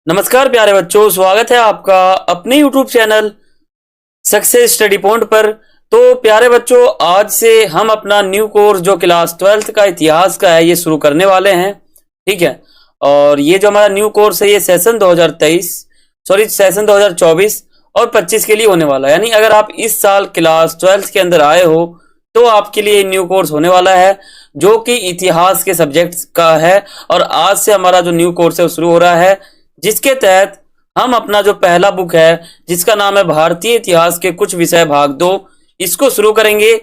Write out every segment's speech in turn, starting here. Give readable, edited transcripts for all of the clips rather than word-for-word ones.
नमस्कार प्यारे बच्चों, स्वागत है आपका अपने YouTube channel success study point पर। तो प्यारे बच्चों, आज से हम अपना न्यू कोर्स जो क्लास 12th का इतिहास का है ये शुरू करने वाले हैं। ठीक है, और ये जो हमारा न्यू कोर्स है ये सेशन 2024 और 25 के लिए होने वाला है। यानी अगर आप इस साल क्लास 12th के अंदर आए हो तो आपके लिए न्यू कोर्स होने वाला है जो कि इतिहास के सब्जेक्ट का है। और आज से हमारा जो न्यू कोर्स है वो शुरू हो रहा है, जिसके तहत हम अपना जो पहला बुक है जिसका नाम है भारतीय इतिहास के कुछ विषय भाग 2 इसको शुरू करेंगे।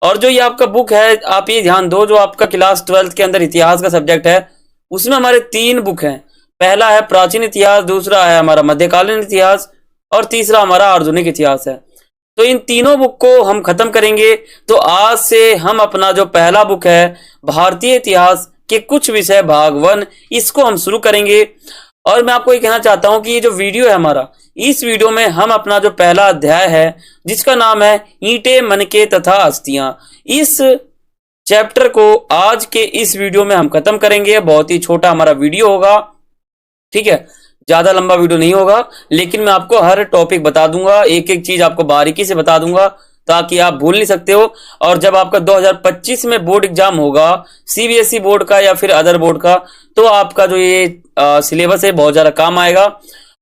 और जो ये आपका बुक है, आप ये ध्यान दो, जो आपका क्लास 12th के अंदर इतिहास का सब्जेक्ट है उसमें हमारे 3 बुक हैं। पहला है प्राचीन इतिहास, दूसरा है हमारा मध्यकालीन इतिहास और तीसरा हमारा आधुनिक इतिहास है। तो इन तीनों बुक को हम खत्म करेंगे। तो आज से हम अपना जो पहला बुक है भारतीय इतिहास के कुछ विषय भाग 1 इसको हम शुरू करेंगे। और मैं आपको ये कहना चाहता हूं कि ये जो वीडियो है हमारा, इस वीडियो में हम अपना जो पहला अध्याय है जिसका नाम है ईंटें मनके तथा अस्थियां, इस चैप्टर को आज के इस वीडियो में हम खत्म करेंगे। बहुत ही छोटा हमारा वीडियो होगा, ठीक है, ज्यादा लंबा वीडियो नहीं होगा, लेकिन मैं आपको हर टॉपिक बता दूंगा, एक एक चीज आपको बारीकी से बता दूंगा ताकि आप भूल नहीं सकते हो। और जब आपका 2025 में बोर्ड एग्जाम होगा, सीबीएसई बोर्ड का या फिर अदर बोर्ड का, तो आपका जो ये सिलेबस है बहुत ज्यादा काम आएगा।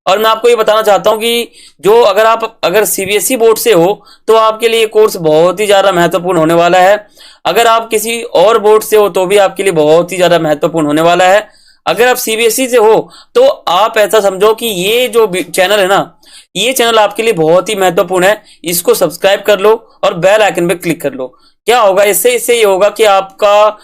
और मैं आपको ये बताना चाहता हूं कि जो अगर सीबीएसई बोर्ड से हो तो आपके लिए कोर्स बहुत ही ज्यादा महत्वपूर्ण होने वाला है। अगर आप किसी और बोर्ड से हो तो भी आपके लिए बहुत ही ज्यादा महत्वपूर्ण होने वाला है। अगर आप सीबीएसई से हो तो आप ऐसा समझो कि ये जो चैनल है ना, ये चैनल आपके लिए बहुत ही महत्वपूर्ण है। इसको सब्सक्राइब कर लो और बेल आइकन पे क्लिक कर लो। क्या होगा इससे ये होगा कि आपका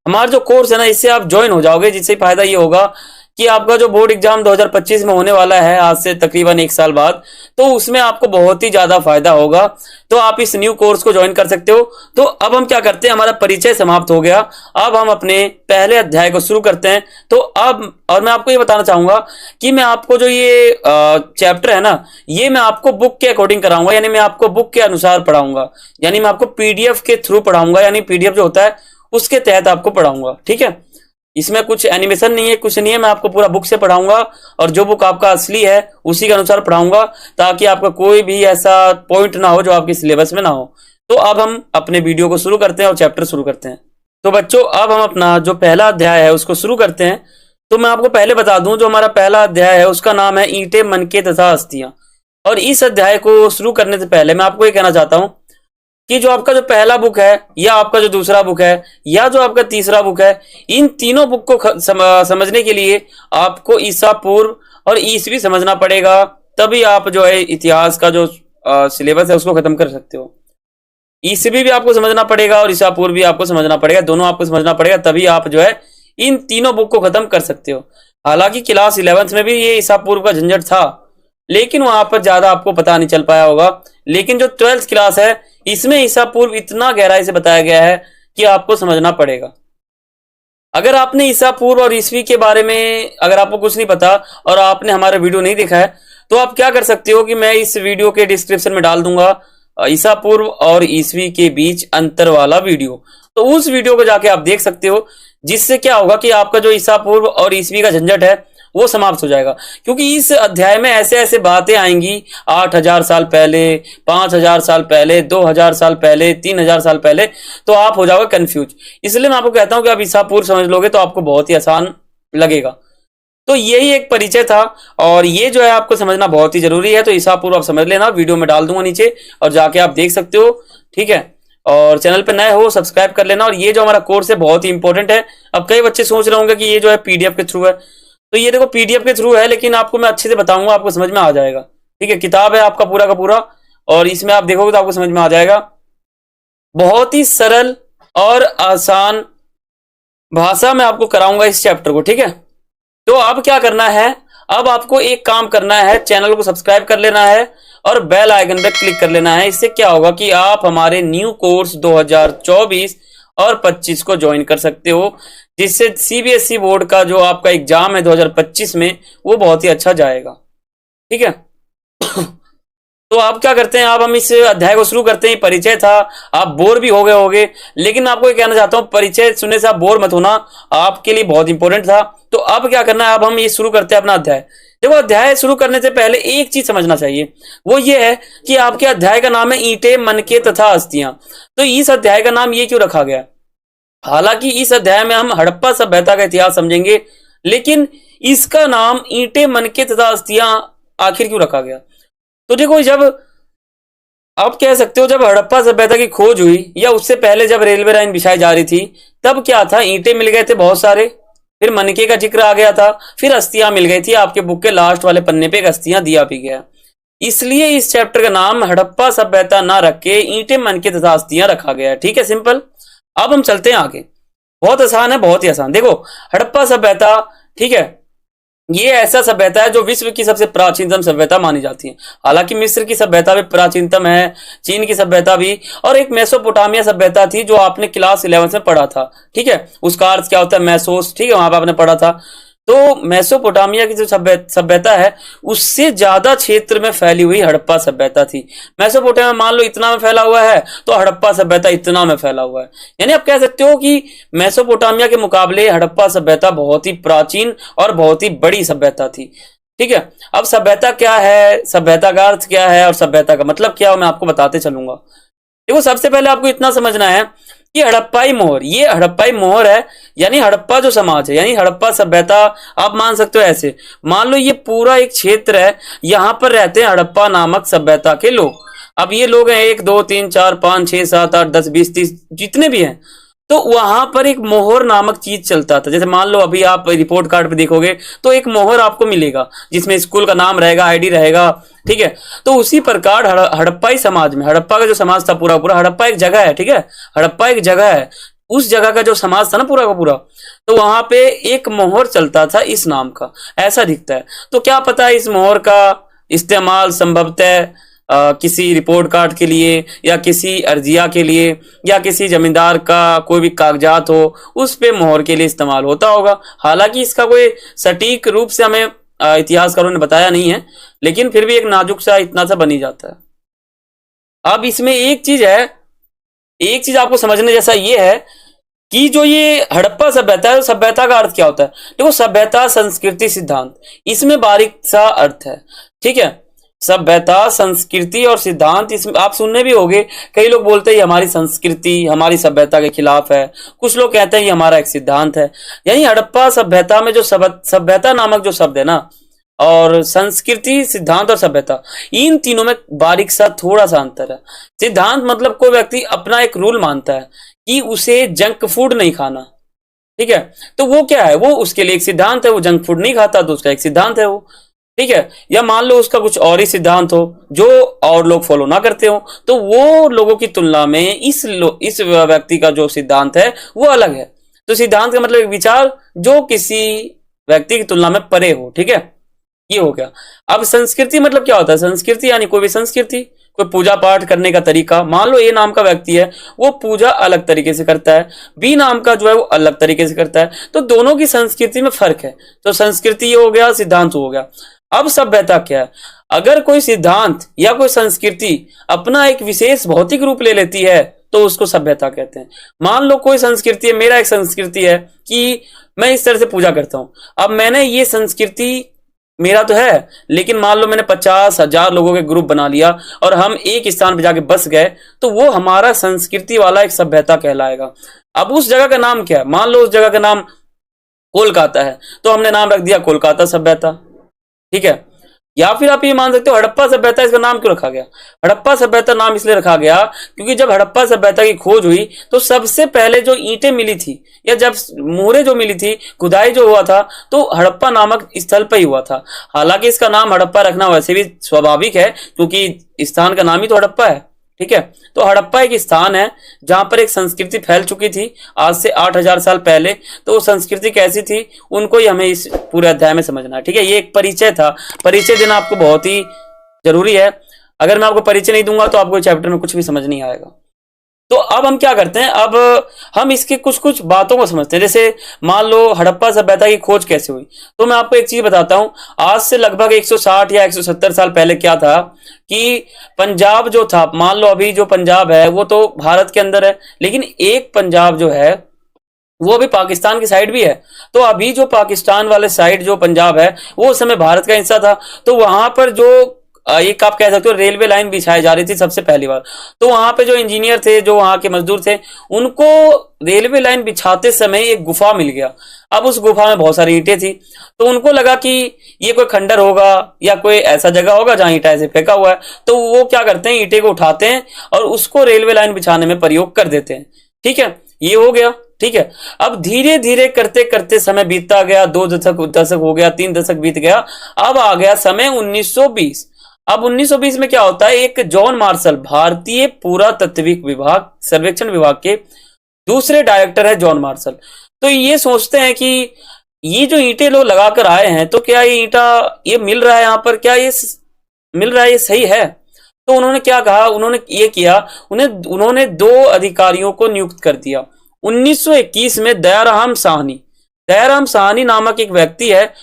हमारा जो कोर्स है ना, इससे आप ज्वाइन हो जाओगे, जिससे फायदा ये होगा कि आपका जो बोर्ड एग्जाम 2025 में होने वाला है आज से तकरीबन 1 साल बाद, तो उसमें आपको बहुत ही ज्यादा फायदा होगा। तो आप इस न्यू कोर्स को ज्वाइन कर सकते हो। तो अब हम क्या करते हैं, हमारा परिचय समाप्त हो गया, अब हम अपने पहले अध्याय को शुरू करते हैं। तो अब और मैं आपको ये बताना चाहूंगा कि मैं आपको जो ये चैप्टर है ना, ये मैं आपको बुक के अकॉर्डिंग कराऊंगा, यानी मैं आपको बुक के अनुसार पढ़ाऊंगा, यानी मैं आपको पीडीएफ के थ्रू पढ़ाऊंगा, यानी पीडीएफ जो होता है उसके तहत आपको पढ़ाऊंगा। ठीक है, इसमें कुछ एनिमेशन नहीं है, कुछ नहीं है, मैं आपको पूरा बुक से पढ़ाऊंगा और जो बुक आपका असली है उसी के अनुसार पढ़ाऊंगा, ताकि आपका कोई भी ऐसा पॉइंट ना हो जो आपके सिलेबस में ना हो। तो अब हम अपने वीडियो को शुरू करते हैं और चैप्टर शुरू करते हैं। तो बच्चों, अब हम अपना जो पहला अध्याय है उसको शुरू करते हैं। तो मैं आपको पहले बता दूं, जो हमारा पहला अध्याय है उसका नाम है ईंटें मनके तथा अस्थियां। और इस अध्याय को शुरू करने से पहले मैं आपको ये कहना चाहता हूं कि जो आपका जो पहला बुक है या आपका जो दूसरा बुक है या जो आपका तीसरा बुक है, इन तीनों बुक को समझने के लिए आपको ईसा पूर्व और ईसवी समझना पड़ेगा। तभी आप जो है इतिहास का जो सिलेबस है उसको खत्म कर सकते हो। ईसवी भी आपको समझना पड़ेगा और ईसा पूर्व भी आपको समझना पड़ेगा, दोनों आपको समझना पड़ेगा, तभी आप जो है इन तीनों बुक को खत्म कर सकते हो। हालांकि क्लास 11th में भी ये ईसा पूर्व का झंझट था, लेकिन वहां पर ज्यादा आपको पता नहीं चल पाया होगा। लेकिन जो 12th क्लास है इसमें ईसा पूर्व इतना गहराई से बताया गया है कि आपको समझना पड़ेगा। अगर आपने ईसा पूर्व और ईसवी के बारे में अगर आपको कुछ नहीं पता और आपने हमारा वीडियो नहीं देखा है, तो आप क्या कर सकते हो कि मैं इस वीडियो के डिस्क्रिप्शन में डाल दूंगा ईसा पूर्व और ईसवी के बीच अंतर वाला वीडियो। तो उस वीडियो को जाके आप देख सकते हो, जिससे क्या होगा कि आपका जो ईसा पूर्व और ईसवी का झंझट है वो समाप्त हो जाएगा। क्योंकि इस अध्याय में ऐसे ऐसे बातें आएंगी, 8000 साल पहले, 5000 साल पहले, 2000 साल पहले, 3000 साल पहले, तो आप हो जाओगे कंफ्यूज। इसलिए मैं आपको कहता हूं कि आप ईसा पूर्व समझ लोगे तो आपको बहुत ही आसान लगेगा। तो यही एक परिचय था और ये जो है आपको समझना बहुत ही जरूरी है। तो ईसा पूर्व आप समझ लेना, वीडियो में डाल दूंगा नीचे और जाके आप देख सकते हो। ठीक है, और चैनल पे नए हो सब्सक्राइब कर लेना। और ये जो हमारा कोर्स है बहुत ही इंपॉर्टेंट है। अब कई बच्चे सोच रहे होंगे कि ये जो है पीडीएफ के थ्रू है, तो ये देखो पीडीएफ के थ्रू है, लेकिन आपको मैं अच्छे से बताऊंगा, आपको समझ में आ जाएगा। ठीक है, किताब है आपका पूरा का पूरा और इसमें आप देखोगे तो आपको समझ में आ जाएगा। बहुत ही सरल और आसान भाषा में आपको कराऊंगा इस चैप्टर को। ठीक है, तो अब क्या करना है, अब आपको एक काम करना है, चैनल को सब्सक्राइब कर लेना है और बेल आइकन पे क्लिक कर लेना है। इससे क्या होगा कि आप हमारे न्यू कोर्स 2024 और 25 को ज्वाइन कर सकते हो, जिससे सीबीएसई बोर्ड का जो आपका एग्जाम है 2025 में वो बहुत ही अच्छा जाएगा। ठीक है तो आप क्या करते हैं, अब हम इस अध्याय को शुरू करते हैं। परिचय था, आप बोर भी हो गए होंगे, लेकिन आपको ये कहना चाहता हूं परिचय सुनने से आप बोर मत होना, आपके लिए बहुत इंपॉर्टेंट था। तो अब क्या करना है, अब हम ये शुरू करते हैं अपना अध्याय। देखो, अध्याय शुरू करने से पहले एक चीज समझना चाहिए, वो ये है कि आपके अध्याय का नाम है ईंटें, मनके तथा अस्थियां। तो इस अध्याय का नाम ये क्यों रखा गया? हालांकि इस अध्याय में हम हड़प्पा सभ्यता का इतिहास समझेंगे, लेकिन इसका नाम ईंटें, मनके तथा अस्थियां आखिर क्यों रखा गया? तो देखो, जब आप कह सकते हो जब हड़प्पा सभ्यता की खोज हुई या उससे पहले जब रेलवे लाइन बिछाई जा रही थी, तब क्या था, ईंटें मिल गए थे बहुत सारे, फिर मनके का जिक्र आ गया था, फिर अस्थियां मिल गई थी। आपके बुक के लास्ट वाले पन्ने पे एक अस्थियां दिया भी गया, इसलिए इस चैप्टर का नाम हड़प्पा सभ्यता ना रख के ईंटें, मनके तथा अस्थियां रखा गया है। ठीक है, सिंपल। अब हम चलते हैं आगे। बहुत आसान है, बहुत ही आसान। देखो, हड़प्पा सभ्यता, ठीक है, ये ऐसा सभ्यता है जो विश्व की सबसे प्राचीनतम सभ्यता मानी जाती है। हालांकि मिस्र की सभ्यता भी प्राचीनतम है, चीन की सभ्यता भी, और एक मेसोपोटामिया सभ्यता थी जो आपने क्लास 11 में पढ़ा था। ठीक है, उसका अर्थ क्या होता है, मैसोस। ठीक है, वहां पर आपने पढ़ा था। तो मेसोपोटामिया की जो सभ्यता है, उससे ज्यादा क्षेत्र में फैली हुई हड़प्पा सभ्यता थी। मेसोपोटामिया मान लो इतना में फैला हुआ है, तो हड़प्पा सभ्यता इतना में फैला हुआ है। यानी आप कह सकते हो कि मेसोपोटामिया के मुकाबले हड़प्पा सभ्यता बहुत ही प्राचीन और बहुत ही बड़ी सभ्यता थी। ठीक है, अब सभ्यता क्या है, सभ्यता का अर्थ क्या है और सभ्यता का मतलब क्या है, मैं आपको बताते चलूंगा। देखो, सबसे पहले आपको इतना समझना है कि हड़प्पाई मोहर, ये हड़प्पाई मोहर है, यानी हड़प्पा जो समाज है, यानी हड़प्पा सभ्यता। आप मान सकते हो ऐसे, मान लो ये पूरा एक क्षेत्र है, यहां पर रहते हैं हड़प्पा नामक सभ्यता के लोग। अब ये लोग हैं 1 2 3 4 5 6 7 8 10 20 30 जितने भी हैं। तो वहां पर एक मोहर नामक चीज चलता था। जैसे मान लो अभी आप रिपोर्ट कार्ड पे देखोगे तो एक मोहर आपको मिलेगा जिसमें स्कूल का नाम रहेगा, आईडी रहेगा। ठीक है, तो उसी प्रकार हड़प्पाई समाज में, हड़प्पा का जो समाज था पूरा पूरा, हड़प्पा एक जगह है। ठीक है, हड़प्पा एक जगह है, उस जगह का जो समाज था ना पूरा का पूरा, तो वहां पे एक मोहर चलता था इस नाम का, ऐसा दिखता है। तो क्या पता है इस मोहर का इस्तेमाल संभवतः किसी रिपोर्ट कार्ड के लिए या किसी अर्जिया के लिए या किसी जमींदार का कोई भी कागजात हो उस पे मोहर के लिए इस्तेमाल होता होगा। हालांकि इसका कोई सटीक रूप से हमें इतिहासकारों ने बताया नहीं है, लेकिन फिर भी एक नाजुक सा इतना सा बनी जाता है। अब इसमें एक चीज है, एक चीज आपको समझने जैसा ये है कि जो ये हड़प्पा सभ्यता है, सभ्यता का अर्थ क्या होता है। देखो, सभ्यता, संस्कृति, सिद्धांत, इसमें बारीक सा अर्थ है। ठीक है, सभ्यता, संस्कृति और सिद्धांत, इसमें आप सुनने भी होंगे, कई लोग बोलते हैं ये हमारी संस्कृति हमारी सभ्यता के खिलाफ है, कुछ लोग कहते हैं ये हमारा एक सिद्धांत है। यानी हड़प्पा सभ्यता में जो सभ्यता नामक जो शब्द है ना, और संस्कृति, सिद्धांत और सभ्यता, इन तीनों में बारीक सा थोड़ा सा अंतर है। सिद्धांत मतलब कोई व्यक्ति अपना एक रूल मानता है कि उसे जंक फूड नहीं खाना। ठीक है, तो वो क्या है, वो उसके लिए एक सिद्धांत है, वो जंक फूड नहीं खाता तो उसका एक सिद्धांत है वो। ठीक है, या मान लो उसका कुछ और ही सिद्धांत हो जो और लोग फॉलो ना करते हो, तो वो लोगों की तुलना में इस व्यक्ति का जो सिद्धांत है वो अलग है। तो सिद्धांत का मतलब एक विचार जो किसी व्यक्ति की तुलना में परे हो। ठीक है, ये हो गया। अब संस्कृति मतलब क्या होता है, संस्कृति यानी कोई भी संस्कृति, कोई पूजा पाठ करने का तरीका। मान लो ए नाम का व्यक्ति है, वो पूजा अलग तरीके से करता है, बी नाम का जो है वो अलग तरीके से करता है, तो दोनों की संस्कृति में फर्क है। तो संस्कृति हो गया, सिद्धांत हो गया। अब सभ्यता क्या है, अगर कोई सिद्धांत या कोई संस्कृति अपना एक विशेष भौतिक रूप ले लेती है तो उसको सभ्यता कहते हैं। मान लो कोई संस्कृति है, मेरा एक संस्कृति है कि मैं इस तरह से पूजा करता हूं। अब मैंने ये संस्कृति मेरा तो है, लेकिन मान लो मैंने 50,000 लोगों के ग्रुप बना लिया और हम एक स्थान पर जाके बस गए, तो वो हमारा संस्कृति वाला एक सभ्यता कहलाएगा। अब उस जगह का नाम क्या है, मान लो उस जगह का नाम कोलकाता है, तो हमने नाम रख दिया कोलकाता सभ्यता। ठीक है, या फिर आप ये मान सकते हो हड़प्पा सभ्यता, इसका नाम क्यों रखा गया? हड़प्पा सभ्यता नाम इसलिए रखा गया क्योंकि जब हड़प्पा सभ्यता की खोज हुई तो सबसे पहले जो ईंटें मिली थी या जब मोहरें जो मिली थी, खुदाई जो हुआ था, तो हड़प्पा नामक स्थल पर ही हुआ था। हालांकि इसका नाम हड़प्पा रखना वैसे भी स्वाभाविक है क्योंकि स्थान का नाम ही तो हड़प्पा है। ठीक है, तो हड़प्पा एक स्थान है जहां पर एक संस्कृति फैल चुकी थी आज से 8,000 साल पहले। तो वो संस्कृति कैसी थी उनको ही हमें इस पूरे अध्याय में समझना है। ठीक है, ये एक परिचय था, परिचय देना आपको बहुत ही जरूरी है। अगर मैं आपको परिचय नहीं दूंगा तो आपको चैप्टर में कुछ भी समझ नहीं आएगा। तो अब हम क्या करते हैं, अब हम इसके कुछ कुछ बातों को समझते हैं। जैसे मान लो हड़प्पा सभ्यता की खोज कैसे हुई, तो मैं आपको एक चीज बताता हूं। आज से लगभग 160 या 170 साल पहले क्या था कि पंजाब जो था, मान लो अभी जो पंजाब है वो तो भारत के अंदर है, लेकिन एक पंजाब जो है वो अभी पाकिस्तान की साइड भी है। तो अभी जो पाकिस्तान वाले साइड जो पंजाब है वो उस समय भारत का हिस्सा था। तो वहां पर जो एक आप कह सकते हो रेलवे लाइन बिछाई जा रही थी सबसे पहली बार। तो वहां पे जो इंजीनियर थे, जो वहां के मजदूर थे, उनको रेलवे लाइन बिछाते समय एक गुफा मिल गया। अब उस गुफा में बहुत सारी ईंटें थी, तो उनको लगा कि ये कोई खंडर होगा या कोई ऐसा जगह होगा जहां ईंटा ऐसे फेंका हुआ है। तो वो क्या करते हैं, ईंटे को उठाते हैं और उसको रेलवे लाइन बिछाने में प्रयोग कर देते हैं। ठीक है, ये हो गया। ठीक है, अब धीरे धीरे करते करते समय बीतता गया, 2 दशक हो गया, 3 दशक बीत गया। अब आ गया समय 1920। अब 1920 में क्या होता है, एक जॉन मार्शल, भारतीय पुरातत्विक विभाग सर्वेक्षण विभाग के दूसरे डायरेक्टर है जॉन मार्शल। तो ये सोचते हैं कि ये जो ईंटें लोग लगाकर आए हैं, तो क्या ये ईंटा ये मिल रहा है यहाँ पर, क्या ये मिल रहा है, ये सही है? तो उन्होंने क्या कहा, उन्होंने ये किया, उन्होंने 2 अधिकारियों को नियुक्त कर दिया। 1921 में दयाराम साहनी नामक एक व्यक्ति है,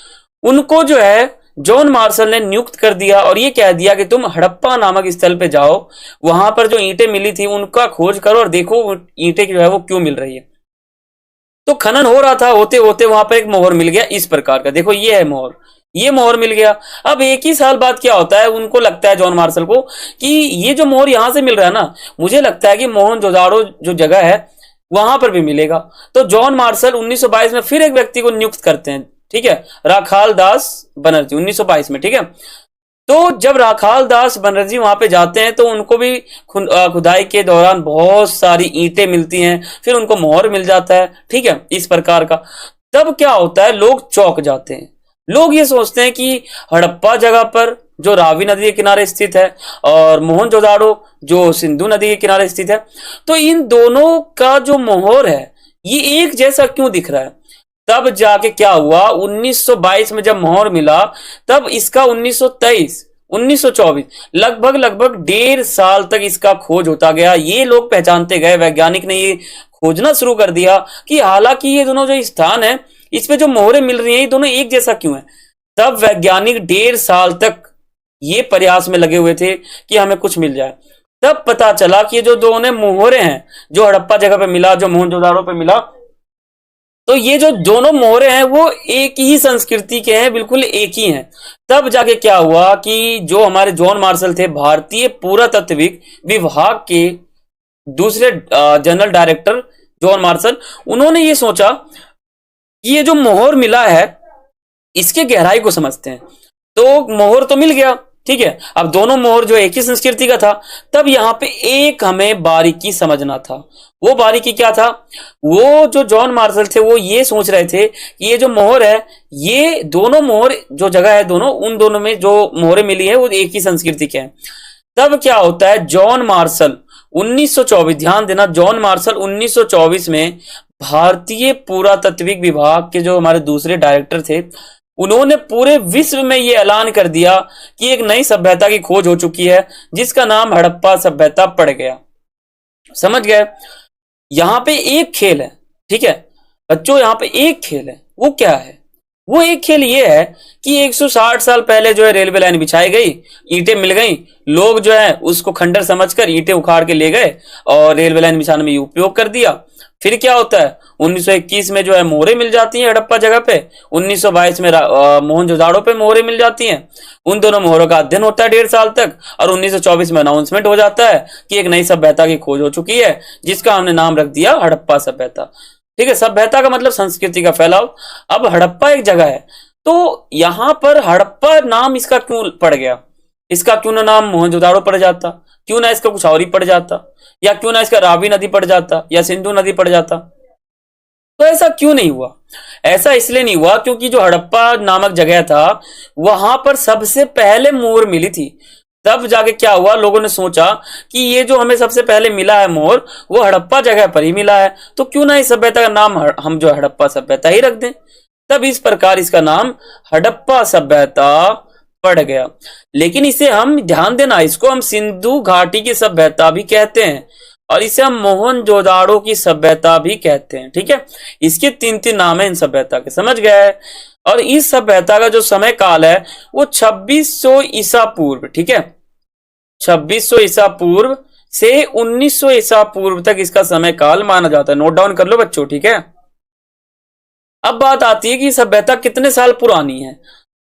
उनको जो है जॉन मार्शल ने नियुक्त कर दिया और ये कह दिया कि तुम हड़प्पा नामक स्थल पे जाओ, वहां पर जो ईंटें मिली थी उनका खोज करो और देखो ईंटें जो है वो क्यों मिल रही है। तो खनन हो रहा था, होते होते वहां पर एक मोहर मिल गया इस प्रकार का, देखो ये है मोहर, ये मोहर मिल गया। अब एक ही साल बाद क्या होता है, उनको लगता है जॉन मार्शल को कि ये जो मोहर यहां से मिल रहा है ना, मुझे लगता है कि मोहनजोदाड़ो जो जगह है वहां पर भी मिलेगा। तो जॉन मार्शल 1922 में फिर एक व्यक्ति को नियुक्त करते हैं। ठीक है, राखाल दास बनर्जी, 1922 में। ठीक है, तो जब राखाल दास बनर्जी वहां पे जाते हैं तो उनको भी खुदाई के दौरान बहुत सारी ईंटें मिलती हैं, फिर उनको मोहर मिल जाता है। ठीक है, इस प्रकार का। तब क्या होता है, लोग चौंक जाते हैं। लोग ये सोचते हैं कि हड़प्पा जगह पर जो रावी नदी के किनारे स्थित है और मोहनजोदाड़ो जो सिंधु नदी के किनारे स्थित है, तो इन दोनों का जो मोहर है ये एक जैसा क्यों दिख रहा है। तब जाके क्या हुआ, 1922 में जब मोहर मिला, तब इसका 1923 1924 लगभग 1.5 साल तक इसका खोज होता गया। ये लोग पहचानते गए, वैज्ञानिक ने ये खोजना शुरू कर दिया कि हालांकि ये दोनों जो स्थान है इस पे जो मोहरें मिल रही हैं ये दोनों एक जैसा क्यों है। तब वैज्ञानिक 1.5 साल तक ये प्रयास में लगे हुए थे कि हमें कुछ मिल जाए। तब पता चला कि ये जो दोनों मोहरें हैं, जो हड़प्पा जगह पे मिला, जो मोहनजोदाड़ो पे मिला, तो ये जो दोनों मोहरे हैं वो एक ही संस्कृति के हैं, बिल्कुल एक ही हैं। तब जाके क्या हुआ कि जो हमारे जॉन मार्शल थे, भारतीय पुरातत्विक विभाग के दूसरे जनरल डायरेक्टर जॉन मार्शल, उन्होंने ये सोचा कि ये जो मोहर मिला है इसके गहराई को समझते हैं। तो मोहर तो मिल गया, ठीक है, अब दोनों मोहर जो एक ही संस्कृति का था। तब यहां पे एक हमें बारीकी समझना था। वो बारीकी क्या था, वो जो जॉन मार्शल थे वो ये सोच रहे थे कि ये जो मोहर है, ये दोनों मोहर जो जगह है, दोनों उन दोनों में जो मोहरें मिली है वो एक ही संस्कृति के हैं। तब क्या होता है, जॉन मार्शल 1924, ध्यान देना, जॉन मार्शल 1924 में भारतीय पुरातत्विक विभाग के जो हमारे दूसरे डायरेक्टर थे, उन्होंने पूरे विश्व में यह ऐलान कर दिया कि एक नई सभ्यता की खोज हो चुकी है जिसका नाम हड़प्पा सभ्यता पड़ गया। समझ गए? यहां पे एक खेल है, ठीक है बच्चों, यहां पे एक खेल है। वो क्या है? वो एक खेल ये है कि 160 साल पहले जो है रेलवे लाइन बिछाई गई, ईंटें मिल गई, लोग जो है उसको खंडर समझकर ईंटें उखाड़ के ले गए और रेलवे लाइन बिछाने में उपयोग कर दिया। फिर क्या होता है, 1921 में जो है मोहरें मिल जाती हैं हड़प्पा जगह पे, 1922 में मोहनजोदाड़ो पे मोहरें मिल जाती हैं। उन दोनों मोहरों का अध्ययन होता है 1.5 साल तक और 1924 में अनाउंसमेंट हो जाता है कि एक नई सभ्यता की खोज हो चुकी है जिसका हमने नाम रख दिया हड़प्पा सभ्यता। ठीक है, सभ्यता का मतलब संस्कृति का फैलाव। अब हड़प्पा एक जगह है, तो यहां पर हड़प्पा नाम इसका क्यों पड़ गया? इसका क्यों ना नाम मोहनजोदाड़ो पड़ जाता, क्यों ना इसका कुछ और ही पड़ जाता, या क्यों ना इसका रावी नदी पड़ जाता या सिंधु नदी पड़ जाता? तो ऐसा क्यों नहीं हुआ? ऐसा इसलिए नहीं हुआ क्योंकि जो हड़प्पा नामक जगह था वहां पर सबसे पहले मोहर मिली थी। तब जाके क्या हुआ, लोगों ने सोचा कि ये जो हमें सबसे पहले मिला है मोहर, वो हड़प्पा जगह पर ही मिला है, तो क्यों ना इस सभ्यता का नाम हम जो हड़प्पा सभ्यता ही रख दें। तब इस प्रकार इसका नाम हड़प्पा सभ्यता पड़ गया। लेकिन इसे हम ध्यान देना, इसको हम सिंधु घाटी की सभ्यता भी कहते हैं और इसे हम मोहनजोदाड़ो की सभ्यता भी कहते हैं। ठीक है, इसके 3 नाम है इन सभ्यता के, समझ गए? और इस सभ्यता का जो समय काल है वो 2600 ईसा पूर्व, ठीक है, 2600 ईसा पूर्व से 1900 ईसा पूर्व तक इसका समय काल माना जाता है। नोट डाउन कर लो बच्चों, ठीक है। अब बात आती है कि सभ्यता कितने साल पुरानी है।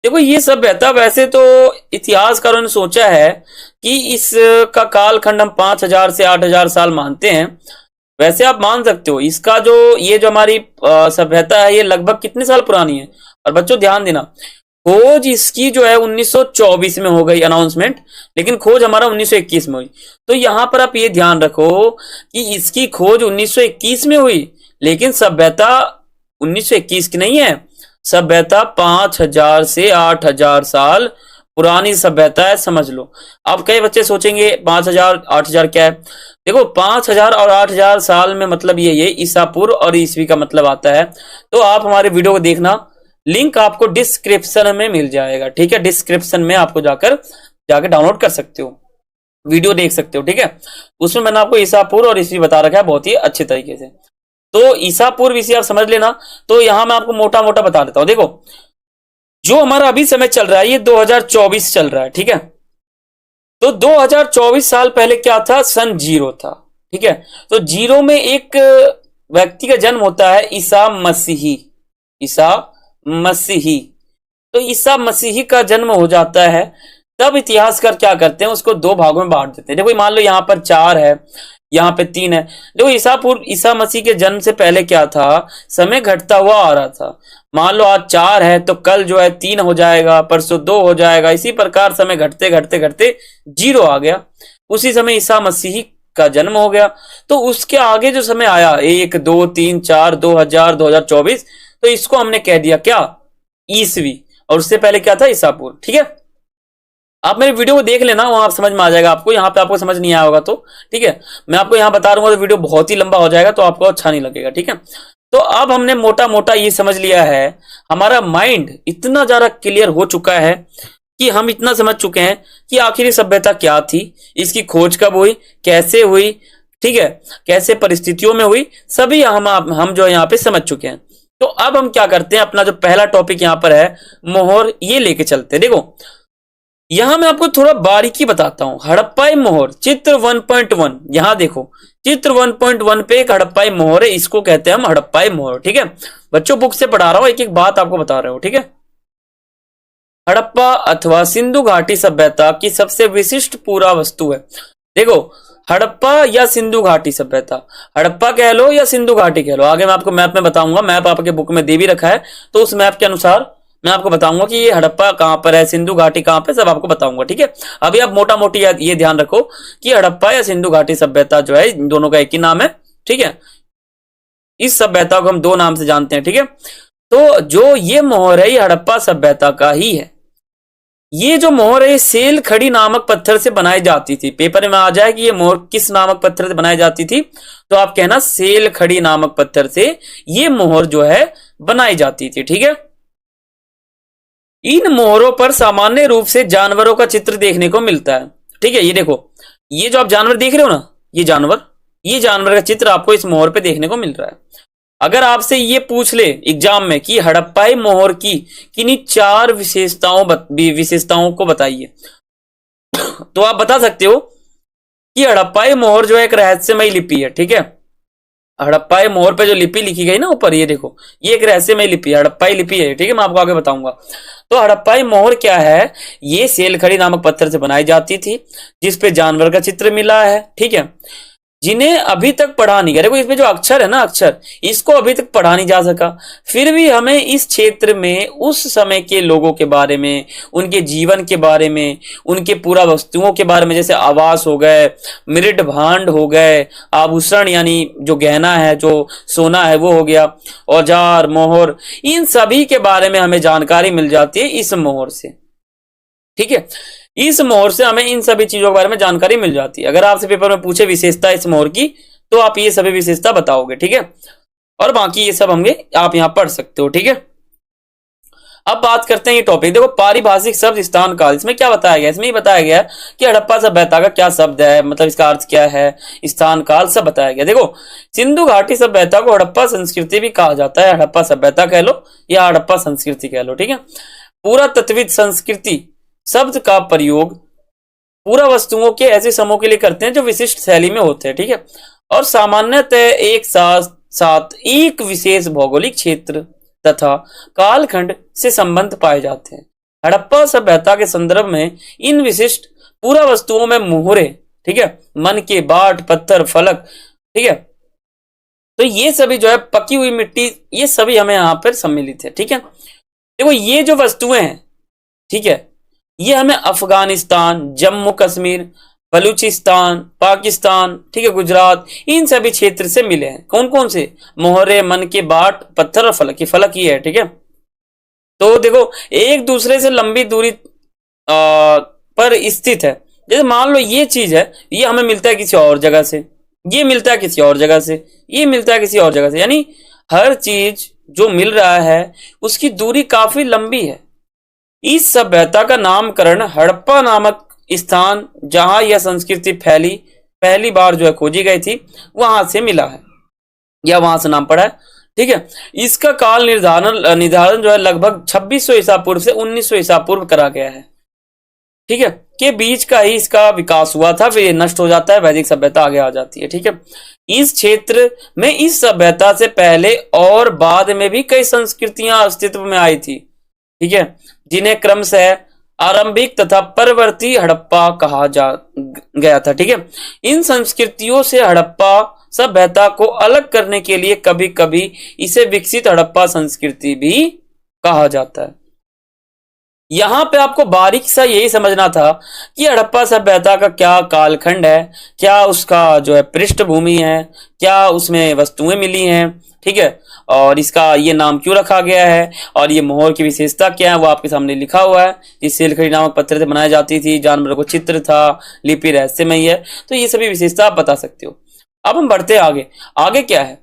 देखो ये सभ्यता, वैसे तो इतिहासकारों ने सोचा है कि इसका कालखंड हम 5,000 से 8,000 साल मानते हैं। वैसे आप मान सकते हो इसका जो ये जो हमारी सभ्यता है ये लगभग कितने साल पुरानी है। और बच्चों ध्यान देना, खोज इसकी जो है 1924 में हो गई अनाउंसमेंट, लेकिन खोज हमारा 1921 में हुई। तो यहां पर आप ये ध्यान रखो कि इसकी खोज 1921 में हुई, लेकिन सभ्यता 1921 की नहीं है। सभ्यता 5,000 से 8,000 साल पुरानी सभ्यता है, समझ लो। अब कई बच्चे सोचेंगे 5,000 8,000 क्या है। देखो 5,000 और 8,000 साल में मतलब ये ईसा पूर्व और ईसवी का मतलब आता है। तो आप हमारे वीडियो को देखना, लिंक आपको डिस्क्रिप्शन में मिल जाएगा, ठीक है। डिस्क्रिप्शन में आपको जाकर डाउनलोड कर सकते हो, वीडियो देख सकते हो, ठीक है। उसमें मैंने आपको ईसा पूर्व और ईसवी बता रखा है बहुत ही अच्छे तरीके से। तो ईसा पूर्व ईसवी आप समझ लेना। तो यहां मैं आपको मोटा मोटा बता देता हूं। देखो जो हमारा अभी समय चल रहा है ये 2024 चल रहा है, ठीक है। तो 2024 साल पहले क्या था, सन 0 था, ठीक है। तो 0 में एक व्यक्ति का जन्म होता है, ईसा मसीही। ईसा मसीही, तो ईसा मसीही का जन्म हो जाता है। तब इतिहासकार क्या करते हैं, उसको दो भागों में बांट देते हैं। देखो मान लो यहां पर 4 है, यहां पे 3 है। देखो ईसा मसीह के जन्म से पहले क्या था, समय घटता हुआ आ रहा था। मान लो आज 4 है तो कल जो है 3 हो जाएगा, परसों 2 हो जाएगा। इसी प्रकार समय घटते घटते घटते 0 आ गया। उसी समय ईसा मसीह का जन्म हो गया। तो उसके आगे जो समय आया 1 2 3 4 2000 2024, तो इसको हमने कह दिया क्या, ईसवी। और उससे पहले क्या था, ईसा पूर्व, ठीक है। आप मेरे वीडियो को देख लेना, वहां आप समझ में आ जाएगा आपको। यहां पे आपको समझ नहीं आया होगा तो ठीक है, मैं आपको यहां बता दूंगा तो वीडियो बहुत ही लंबा हो जाएगा, तो आपको अच्छा नहीं लगेगा, ठीक है। तो अब हमने मोटा मोटा ये समझ लिया है, हमारा माइंड इतना ज्यादा क्लियर हो चुका है कि हम इतना समझ चुके हैं कि आखिर ये सभ्यता क्या थी, इसकी खोज कब हुई, कैसे हुई, ठीक है, कैसे परिस्थितियों में हुई, सभी हम जो यहाँ पे समझ चुके हैं। तो अब हम क्या करते हैं, अपना जो पहला टॉपिक यहाँ पर है मोहर, ये लेके चलते हैं। देखो यहां मैं आपको थोड़ा बारीकी बताता हूं। हड़प्पाई मोहर चित्र 1.1, यहां देखो चित्र 1.1 पे एक हड़प्पाई मोहर है, इसको कहते हैं हम हड़प्पाई मोहर, ठीक है। बच्चों बुक से पढ़ा रहा हूं, एक एक बात आपको बता रहे हो, ठीक है। हड़प्पा अथवा सिंधु घाटी सभ्यता की सबसे विशिष्ट पूरा वस्तु है। देखो हड़प्पा या सिंधु घाटी सभ्यता, हड़प्पा कह लो या सिंधु घाटी कह लो, आगे मैं आपको मैप में बताऊंगा। मैप आपके बुक में दे भी रखा है, तो उस मैप के अनुसार मैं आपको बताऊंगा कि ये हड़प्पा कहां पर है, सिंधु घाटी कहां पे, सब आपको बताऊंगा, ठीक है। अभी आप मोटा मोटी ये ध्यान रखो कि हड़प्पा या सिंधु घाटी सभ्यता जो है, इन दोनों का एक ही नाम है, ठीक है। इस सभ्यता को हम 2 नाम से जानते हैं, ठीक है। तो जो ये मोहर है ये हड़प्पा सभ्यता का ही है। ये जो मोहर है सेल खड़ी नामक पत्थर से बनाई जाती थी। पेपर में आ जाए कि ये मोहर किस नामक पत्थर से बनाई जाती थी, तो आप कहना सेल खड़ी नामक पत्थर से ये मोहर जो है बनाई जाती थी, ठीक है। इन मोहरों पर सामान्य रूप से जानवरों का चित्र देखने को मिलता है, ठीक है। ये देखो ये जो आप जानवर देख रहे हो ना, ये जानवर का चित्र आपको इस मोहर पे देखने को मिल रहा है। अगर आपसे ये पूछ ले एग्जाम में कि हड़प्पाई मोहर की किन्हीं 4 विशेषताओं को बताइए, तो आप बता सकते हो कि हड़प्पाई मोहर जो है एक रहस्यमय लिपि है, ठीक है। हड़प्पाई मोहर पे जो लिपि लिखी गई ना ऊपर, ये देखो ये एक रहस्यमय लिपि है, हड़प्पाई लिपि है, ठीक है। मैं आपको आगे बताऊंगा। तो हड़प्पाई मोहर क्या है, ये सेलखड़ी नामक पत्थर से बनाई जाती थी, जिसपे जानवर का चित्र मिला है, ठीक है, जिन्हें अभी तक पढ़ा नहीं गया। देखो इसमें जो अक्षर है ना, अक्षर इसको अभी तक पढ़ा नहीं जा सका। फिर भी हमें इस क्षेत्र में उस समय के लोगों के बारे में, उनके जीवन के बारे में, उनके पूरा वस्तुओं के बारे में, जैसे आवास हो गए, मृद भांड हो गए, आभूषण यानी जो गहना है, जो सोना है वो हो गया, औजार, मोहर, इन सभी के बारे में हमें जानकारी मिल जाती है इस मोहर से, ठीक है। इस मोहर से हमें इन सभी चीजों के बारे में जानकारी मिल जाती है। अगर आपसे पेपर में पूछे विशेषता इस मोहर की, तो आप ये सभी विशेषता बताओगे, ठीक है। और बाकी ये सब होंगे आप यहां पढ़ सकते हो, ठीक है। अब बात करते हैं ये टॉपिक। देखो पारिभाषिक शब्द स्थान काल, इसमें क्या बताया गया, इसमें ही बताया गया कि हड़प्पा सभ्यता का क्या शब्द है, मतलब इसका अर्थ क्या है, स्थान काल सब बताया गया। देखो सिंधु घाटी सभ्यता को हड़प्पा संस्कृति भी कहा जाता है, हड़प्पा सभ्यता कह लो या हड़प्पा संस्कृति कह लो, ठीक है। पुरातत्विद संस्कृति शब्द का प्रयोग पूरा वस्तुओं के ऐसे समूह के लिए करते हैं जो विशिष्ट शैली में होते हैं, ठीक है। और सामान्यतः एक साथ एक विशेष भौगोलिक क्षेत्र तथा कालखंड से संबंध पाए जाते हैं। हड़प्पा सभ्यता के संदर्भ में इन विशिष्ट पूरा वस्तुओं में मोहरे, ठीक है, मन के बाट, पत्थर, फलक, ठीक है, तो ये सभी जो है पकी हुई मिट्टी, ये सभी हमें यहाँ पर सम्मिलित है। ठीक है, देखो ये जो वस्तुएं हैं, ठीक है, ये हमें अफगानिस्तान, जम्मू कश्मीर, बलूचिस्तान, पाकिस्तान, ठीक है, गुजरात, इन सभी क्षेत्र से मिले हैं। कौन कौन से? मोहरे, मन के बाट, पत्थर और फलक। ये फलक ही है, ठीक है। तो देखो एक दूसरे से लंबी दूरी पर स्थित है। जैसे मान लो ये चीज है, ये हमें मिलता है किसी और जगह से, ये मिलता है किसी और जगह से, ये मिलता है किसी और जगह से, यानी हर चीज जो मिल रहा है उसकी दूरी काफी लंबी है। इस सभ्यता का नामकरण हड़प्पा नामक स्थान, जहां यह संस्कृति फैली पहली बार जो है खोजी गई थी, वहां से मिला है, या वहां से नाम पड़ा है। ठीक है, इसका काल निर्धारण जो है लगभग 2600 ईसा पूर्व से 1900 ईसा पूर्व करा गया है। ठीक है, के बीच का ही इसका विकास हुआ था, फिर ये नष्ट हो जाता है, वैदिक सभ्यता आगे आ जाती है। ठीक है, इस क्षेत्र में इस सभ्यता से पहले और बाद में भी कई संस्कृतियां अस्तित्व में आई थी। ठीक है, जिन्हें क्रमशः आरंभिक तथा परवर्ती हड़प्पा कहा जा गया था। ठीक है, इन संस्कृतियों से हड़प्पा सभ्यता को अलग करने के लिए कभी कभी इसे विकसित हड़प्पा संस्कृति भी कहा जाता है। यहां पे आपको बारीक सा यही समझना था कि हड़प्पा सभ्यता का क्या कालखंड है, क्या उसका जो है पृष्ठभूमि है, क्या उसमें वस्तुएं मिली हैं, ठीक है, और इसका ये नाम क्यों रखा गया है, और ये मोहर की विशेषता क्या है, वो आपके सामने लिखा हुआ है। इस सिलखड़ी नामक पत्थर से बनाई जाती थी, जानवरों को चित्र था, लिपि रहस्यमयी है। तो ये सभी विशेषता आप बता सकते हो। अब हम बढ़ते आगे, आगे क्या है,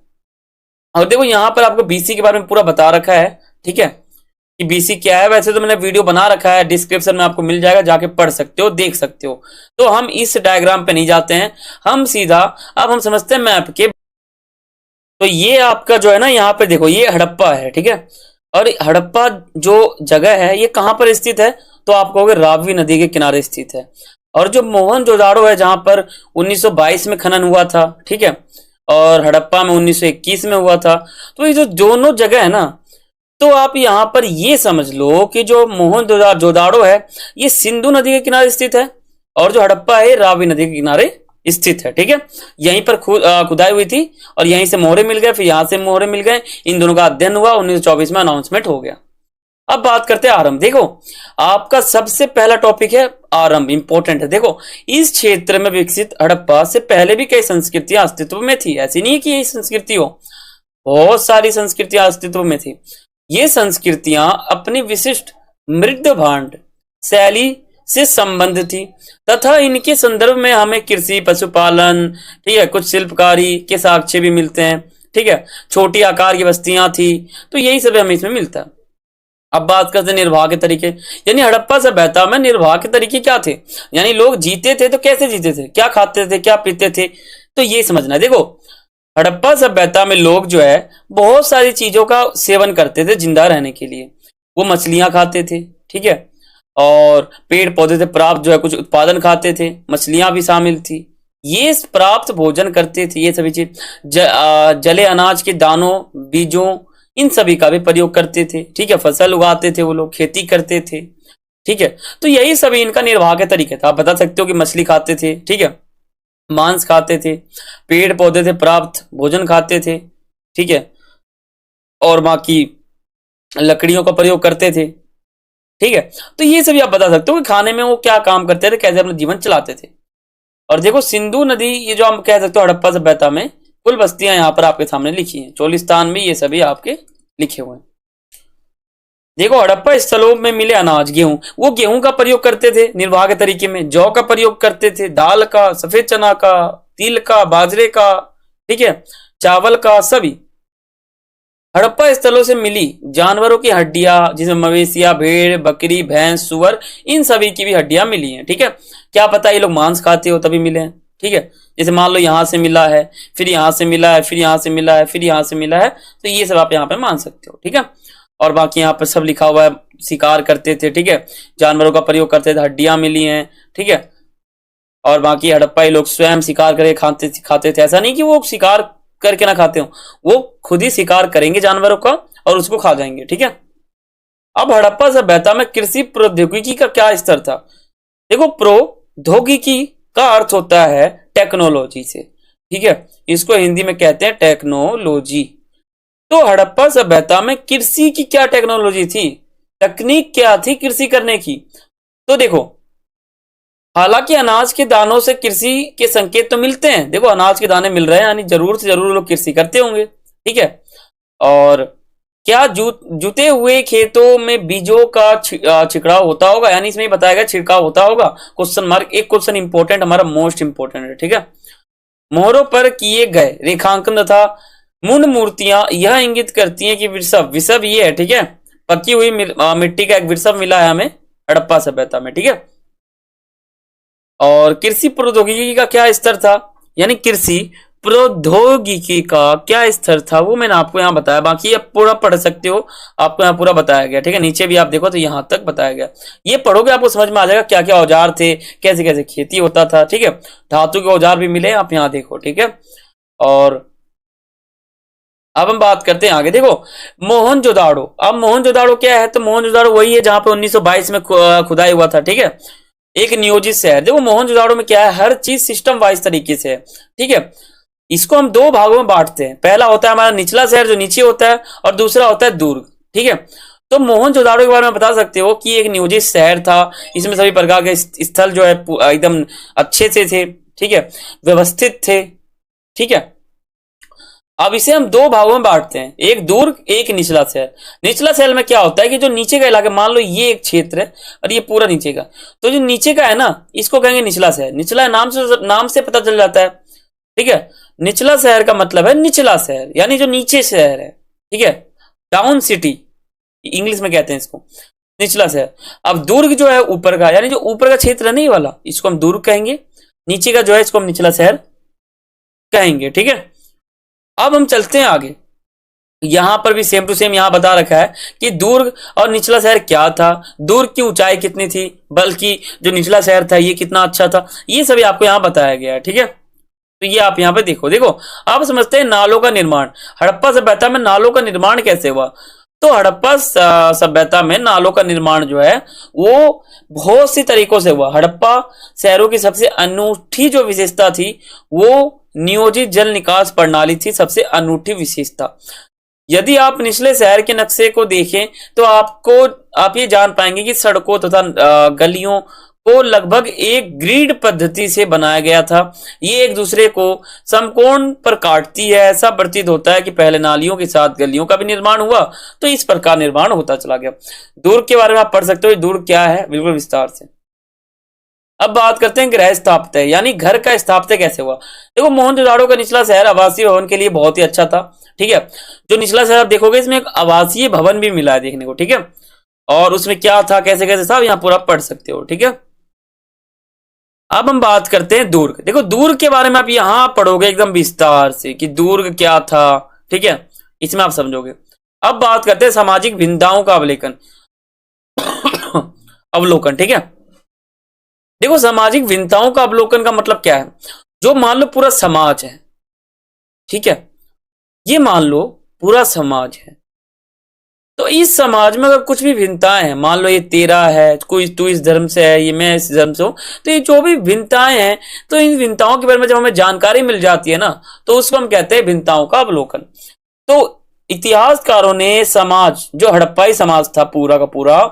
और देखो यहां पर आपको बीसी के बारे में पूरा बता रखा है। ठीक है, कि बीसी क्या है, वैसे तो मैंने वीडियो बना रखा है, डिस्क्रिप्शन में आपको मिल जाएगा, जाके पढ़ सकते हो, देख सकते हो। तो हम इस डायग्राम पे नहीं जाते हैं, हम सीधा अब हम समझते हैं मैप के। तो ये आपका जो है ना, यहाँ पे देखो ये हड़प्पा है। ठीक है, और हड़प्पा जो जगह है ये कहां पर स्थित है, तो आप कहोगे रावी नदी के किनारे स्थित है। और जो मोहनजोदाड़ो है, जहां पर 1922 में खनन हुआ था, ठीक है, और हड़प्पा में 1921 में हुआ था। तो ये जो दोनों जगह है ना, तो आप यहां पर ये समझ लो कि जो मोहनजोदाड़ो है ये सिंधु नदी के किनारे स्थित है, और जो हड़प्पा है रावी नदी के किनारे स्थित है। ठीक है, यहीं पर खुदाई हुई थी, और यहीं से मोहरे मिल गए, फिर यहां से मोहरे मिल गए, इन दोनों का अध्ययन हुआ, 1924 में अनाउंसमेंट हो गया। अब बात करते हैं आरंभ। देखो आपका सबसे पहला टॉपिक है आरंभ, इंपॉर्टेंट है। देखो इस क्षेत्र में विकसित हड़प्पा से पहले भी कई संस्कृतियां अस्तित्व में थी, ऐसी नहीं है कि यही संस्कृति हो, बहुत सारी संस्कृतियां अस्तित्व में थी। ये संस्कृतियां अपनी विशिष्ट मृद भांड शैली से संबंध थी, तथा इनके संदर्भ में हमें कृषि, पशुपालन, ठीक है, कुछ शिल्पकारी के साक्ष्य भी मिलते हैं। ठीक है, छोटी आकार की बस्तियां थी, तो यही सब हमें इसमें मिलता है। अब बात करते हैं निर्वाह के तरीके, यानी हड़प्पा सभ्यता में निर्वाह के तरीके क्या थे, यानी लोग जीते थे तो कैसे जीते थे, क्या खाते थे, क्या पीते थे, तो ये समझना है। देखो हड़प्पा सभ्यता में लोग जो है बहुत सारी चीजों का सेवन करते थे जिंदा रहने के लिए। वो मछलियां खाते थे, ठीक है, और पेड़ पौधे से प्राप्त जो है कुछ उत्पादन खाते थे, मछलियां भी शामिल थी। ये प्राप्त भोजन करते थे, ये सभी चीज जले अनाज के दानों, बीजों, इन सभी का भी प्रयोग करते थे। ठीक है, फसल उगाते थे, वो लोग खेती करते थे। ठीक है, तो यही सभी इनका निर्वाह के तरीके था। आप बता सकते हो कि मछली खाते थे, ठीक है, मांस खाते थे, पेड़ पौधे से प्राप्त भोजन खाते थे, ठीक है, और बाकी लकड़ियों का प्रयोग करते थे। ठीक है, तो ये सभी आप बता सकते हो कि खाने में वो क्या काम करते थे, कैसे अपना जीवन चलाते थे। और देखो सिंधु नदी, ये जो हम कह सकते हो हड़प्पा सभ्यता में कुल बस्तियां यहाँ पर आपके सामने लिखी हैं, चोलिस्तान में ये सभी आपके लिखे हुए हैं। देखो हड़प्पा स्थलों में मिले अनाज, गेहूं, वो गेहूं का प्रयोग करते थे निर्वाह के तरीके में, जौ का प्रयोग करते थे, दाल का, सफेद चना का, तिल का, बाजरे का, ठीक है, चावल का, सभी। हड़प्पा स्थलों से मिली जानवरों की हड्डियां, जिसमें मवेशियां, भेड़, बकरी, भैंस, सुअर, इन सभी की भी हड्डियां मिली हैं। ठीक है, क्या पता ये लोग मांस खाते हो तभी मिले हैं। ठीक है, जैसे मान लो यहां से मिला है, फिर यहां से मिला है, फिर यहां से मिला है, फिर यहां से मिला है, तो ये सब आप यहाँ पे मान सकते हो। ठीक है, और बाकी यहाँ पर सब लिखा हुआ है, शिकार करते थे, ठीक है, जानवरों का प्रयोग करते थे, हड्डियां मिली हैं। ठीक है, और बाकी हड़प्पाई लोग स्वयं शिकार करके खाते थे। ऐसा नहीं कि वो शिकार करके ना खाते हो, वो खुद ही शिकार करेंगे जानवरों का और उसको खा जाएंगे। ठीक है, अब हड़प्पा सभ्यता में कृषि प्रौद्योगिकी का क्या स्तर था? देखो, प्रौद्योगिकी का अर्थ होता है टेक्नोलॉजी से। ठीक है, इसको हिंदी में कहते हैं टेक्नोलॉजी। तो हड़प्पा सभ्यता में कृषि की क्या टेक्नोलॉजी थी, तकनीक क्या थी कृषि करने की? तो देखो, हालांकि अनाज के दानों से कृषि के संकेत तो मिलते हैं। देखो, अनाज के दाने मिल रहे हैं, यानी जरूर से जरूर लोग कृषि करते होंगे। ठीक है, और क्या जुते हुए खेतों में बीजों का छिड़काव होता होगा? यानी इसमें बताया गया छिड़काव होता होगा, क्वेश्चन मार्क। एक क्वेश्चन इंपॉर्टेंट, हमारा मोस्ट इंपॉर्टेंट है। ठीक है, मोहरों पर किए गए रेखांकन तथा मून मूर्तियां यह इंगित करती हैं कि विषव, विषव ये है। ठीक है, पकी हुई मिट्टी का एक विषव मिला है हमें हड़प्पा सभ्यता में। ठीक है, और कृषि प्रौद्योगिकी का क्या स्तर था, यानी कृषि प्रौद्योगिकी का क्या स्तर था, वो मैंने आपको यहाँ बताया। बाकी आप पूरा पढ़ सकते हो, आपको यहाँ पूरा बताया गया। ठीक है, नीचे भी आप देखो तो यहाँ तक बताया गया। ये पढ़ोगे आपको समझ में आ जाएगा क्या क्या औजार थे, कैसे कैसे खेती होता था। ठीक है, धातु के औजार भी मिले, आप यहाँ देखो। ठीक है, और अब हम बात करते हैं आगे। देखो, मोहनजोदाड़ो। अब मोहनजोदाड़ो क्या है? तो मोहनजोदाड़ो वही है जहां पे 1922 में खुदाई हुआ था। ठीक है, एक नियोजित शहर। देखो, मोहनजोदाड़ो में क्या है, हर चीज सिस्टम वाइज तरीके से है। ठीक है, इसको हम दो भागों में बांटते हैं। पहला होता है हमारा निचला शहर जो नीचे होता है, और दूसरा होता है दुर्ग। ठीक है, तो मोहनजोदाड़ो के बारे में बता सकते हो कि एक नियोजित शहर था। इसमें सभी प्रकार के स्थल जो है एकदम अच्छे से थे। ठीक है, व्यवस्थित थे। ठीक है, अब इसे हम दो भागों में बांटते हैं, एक दुर्ग, एक निचला शहर। निचला शहर में क्या होता है कि जो नीचे का इलाका, मान लो ये एक क्षेत्र है और ये पूरा नीचे का, तो जो नीचे का है ना, इसको कहेंगे निचला शहर। निचला नाम से पता चल जाता है। ठीक है, निचला शहर का मतलब है निचला शहर, यानी जो नीचे शहर है। ठीक है, डाउन सिटी इंग्लिश में कहते हैं इसको, निचला शहर। अब दुर्ग जो है ऊपर का, यानी जो ऊपर का क्षेत्र है नहीं वाला, इसको हम दुर्ग कहेंगे। नीचे का जो है इसको हम निचला शहर कहेंगे। ठीक है, अब हम चलते हैं आगे। यहां पर भी सेम टू सेम यहां बता रखा है कि दुर्ग और निचला शहर क्या था, दुर्ग की ऊंचाई कितनी थी, बल्कि जो निचला शहर था ये कितना अच्छा था, ये सभी आपको यहां बताया गया है। ठीक है, तो ये आप यहां पे देखो। अब समझते हैं नालों का निर्माण। हड़प्पा सभ्यता में नालों का निर्माण कैसे हुआ? तो हड़प्पा सभ्यता में नालों का निर्माण जो है वो बहुत सी तरीकों से हुआ। हड़प्पा शहरों की सबसे अनूठी जो विशेषता थी वो नियोजित जल निकास प्रणाली थी, सबसे अनूठी विशेषता। यदि आप निचले शहर के नक्शे को देखें तो आप ये जान पाएंगे कि सड़कों तथा गलियों को लगभग एक ग्रिड पद्धति से बनाया गया था। ये एक दूसरे को समकोण पर काटती है। ऐसा प्रतीत होता है कि पहले नालियों के साथ गलियों का भी निर्माण हुआ, तो इस प्रकार निर्माण होता चला गया। दुर्ग के बारे में आप पढ़ सकते हो, दुर्ग क्या है बिल्कुल विस्तार से। अब बात करते हैं गृह स्थापत्य, यानी घर का स्थापत्य कैसे हुआ। देखो, मोहनजोदाड़ो का निचला शहर आवासीय भवन के लिए बहुत ही अच्छा था। ठीक है, जो निचला शहर आप देखोगे इसमें एक आवासीय भवन भी मिला है देखने को। ठीक है, और उसमें क्या था, कैसे कैसे था, यहाँ पूरा पढ़ सकते हो। ठीक है, अब हम बात करते हैं दुर्ग। देखो, दुर्ग के बारे में आप यहां पढ़ोगे एकदम विस्तार से कि दुर्ग क्या था। ठीक है, इसमें आप समझोगे। अब बात करते हैं सामाजिक भिन्नताओं का अवलोकन अवलोकन। ठीक है, देखो, सामाजिक भिन्नताओं का अवलोकन का मतलब क्या है? जो मान लो पूरा समाज है। ठीक है, ये मान लो पूरा समाज है, तो इस समाज में अगर कुछ भी भिन्नताएं हैं, मान लो ये तेरा है, कोई तू इस धर्म से है, ये मैं इस धर्म से हूं, तो ये जो भी भिन्नताएं हैं, तो इन भिन्नताओं के बारे में जब हमें जानकारी मिल जाती है ना, तो उसको हम कहते हैं भिन्नताओं का अवलोकन। तो इतिहासकारों ने समाज, जो हड़प्पाई समाज था पूरा का पूरा,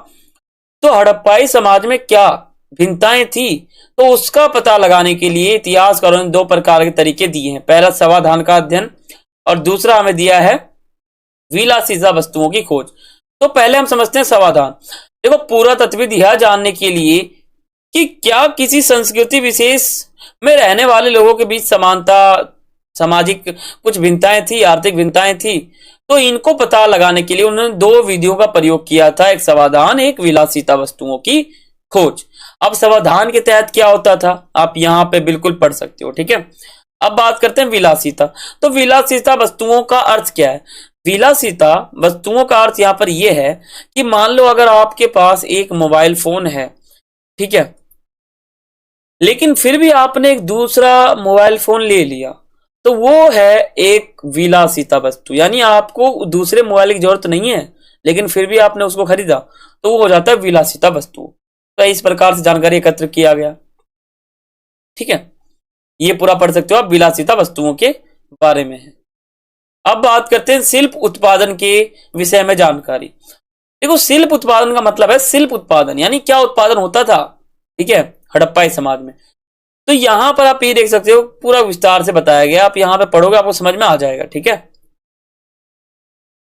तो हड़प्पाई समाज में क्या भिन्नताएं थी, तो उसका पता लगाने के लिए इतिहासकारों ने दो प्रकार के तरीके दिए हैं। पहला समाधान का अध्ययन, और दूसरा हमें दिया है विलासिता वस्तुओं की खोज। तो पहले हम समझते हैं समाधान। देखो, पूरा तत्विद यह जानने के लिए कि क्या किसी संस्कृति विशेष में रहने वाले लोगों के बीच समानता, सामाजिक कुछ भिन्नताएं थी, आर्थिक भिन्नताएं थी, तो इनको पता लगाने के लिए उन्होंने दो विधियों का प्रयोग किया था, एक समाधान, एक विलासिता वस्तुओं की खोज। अब समाधान के तहत क्या होता था, आप यहां पे बिल्कुल पढ़ सकते हो। ठीक है, अब बात करते हैं विलासिता। तो विलासिता वस्तुओं का अर्थ क्या है? विलासिता वस्तुओं का अर्थ यहां पर यह है कि मान लो अगर आपके पास एक मोबाइल फोन है, ठीक है, लेकिन फिर भी आपने एक दूसरा मोबाइल फोन ले लिया, तो वो है एक विलासिता वस्तु, यानी आपको दूसरे मोबाइल की जरूरत नहीं है लेकिन फिर भी आपने उसको खरीदा तो वो हो जाता है विलासिता वस्तु। तो इस प्रकार से जानकारी एकत्र किया गया। ठीक है, ये पूरा पढ़ सकते हो आप, विलासिता वस्तुओं के बारे में है। अब बात करते हैं शिल्प उत्पादन के विषय में जानकारी। देखो, शिल्प उत्पादन का मतलब है शिल्प उत्पादन, यानी क्या उत्पादन होता था, ठीक है, हड़प्पाई समाज में। तो यहां पर आप ये देख सकते हो, पूरा विस्तार से बताया गया, आप यहां पे पढ़ोगे आपको समझ में आ जाएगा। ठीक है,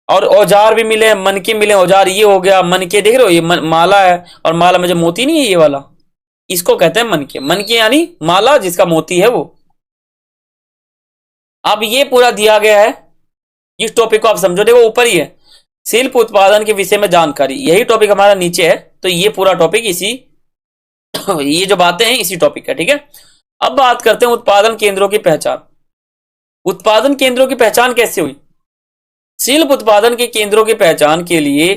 और औजार भी मिले, मनके मिले, औजार ये हो गया, मनके देख रहे हो, ये माला है, और माला में जो मोती नहीं है ये वाला, इसको कहते हैं मनके। मनके यानी माला जिसका मोती है वो। अब ये पूरा दिया गया है, इस टॉपिक को आप समझो। देखो ऊपर ही है शिल्प उत्पादन के विषय में जानकारी, यही टॉपिक हमारा नीचे है, तो ये पूरा टॉपिक इसी ये जो बातें हैं इसी टॉपिक का। ठीक है, अब बात करते हैं उत्पादन केंद्रों की पहचान। उत्पादन केंद्रों की पहचान कैसे हुई? शिल्प उत्पादन के केंद्रों की पहचान के लिए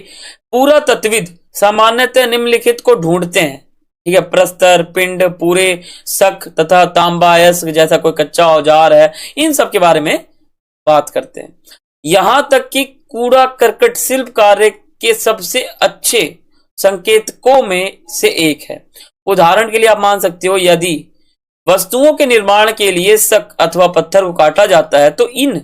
पूरा तत्विद सामान्यतः निम्नलिखित को ढूंढते हैं। ठीक है, प्रस्तर, पिंड, पूरे, शक तथा तांबा, अयस्क जैसा कोई कच्चा औजार है, इन सब के बारे में बात करते हैं। यहां तक कि कूड़ा करकट शिल्प कार्य के सबसे अच्छे संकेतकों में से एक है। उदाहरण के लिए आप मान सकते हो, यदि वस्तुओं के निर्माण के लिए शक अथवा पत्थर को काटा जाता है तो इन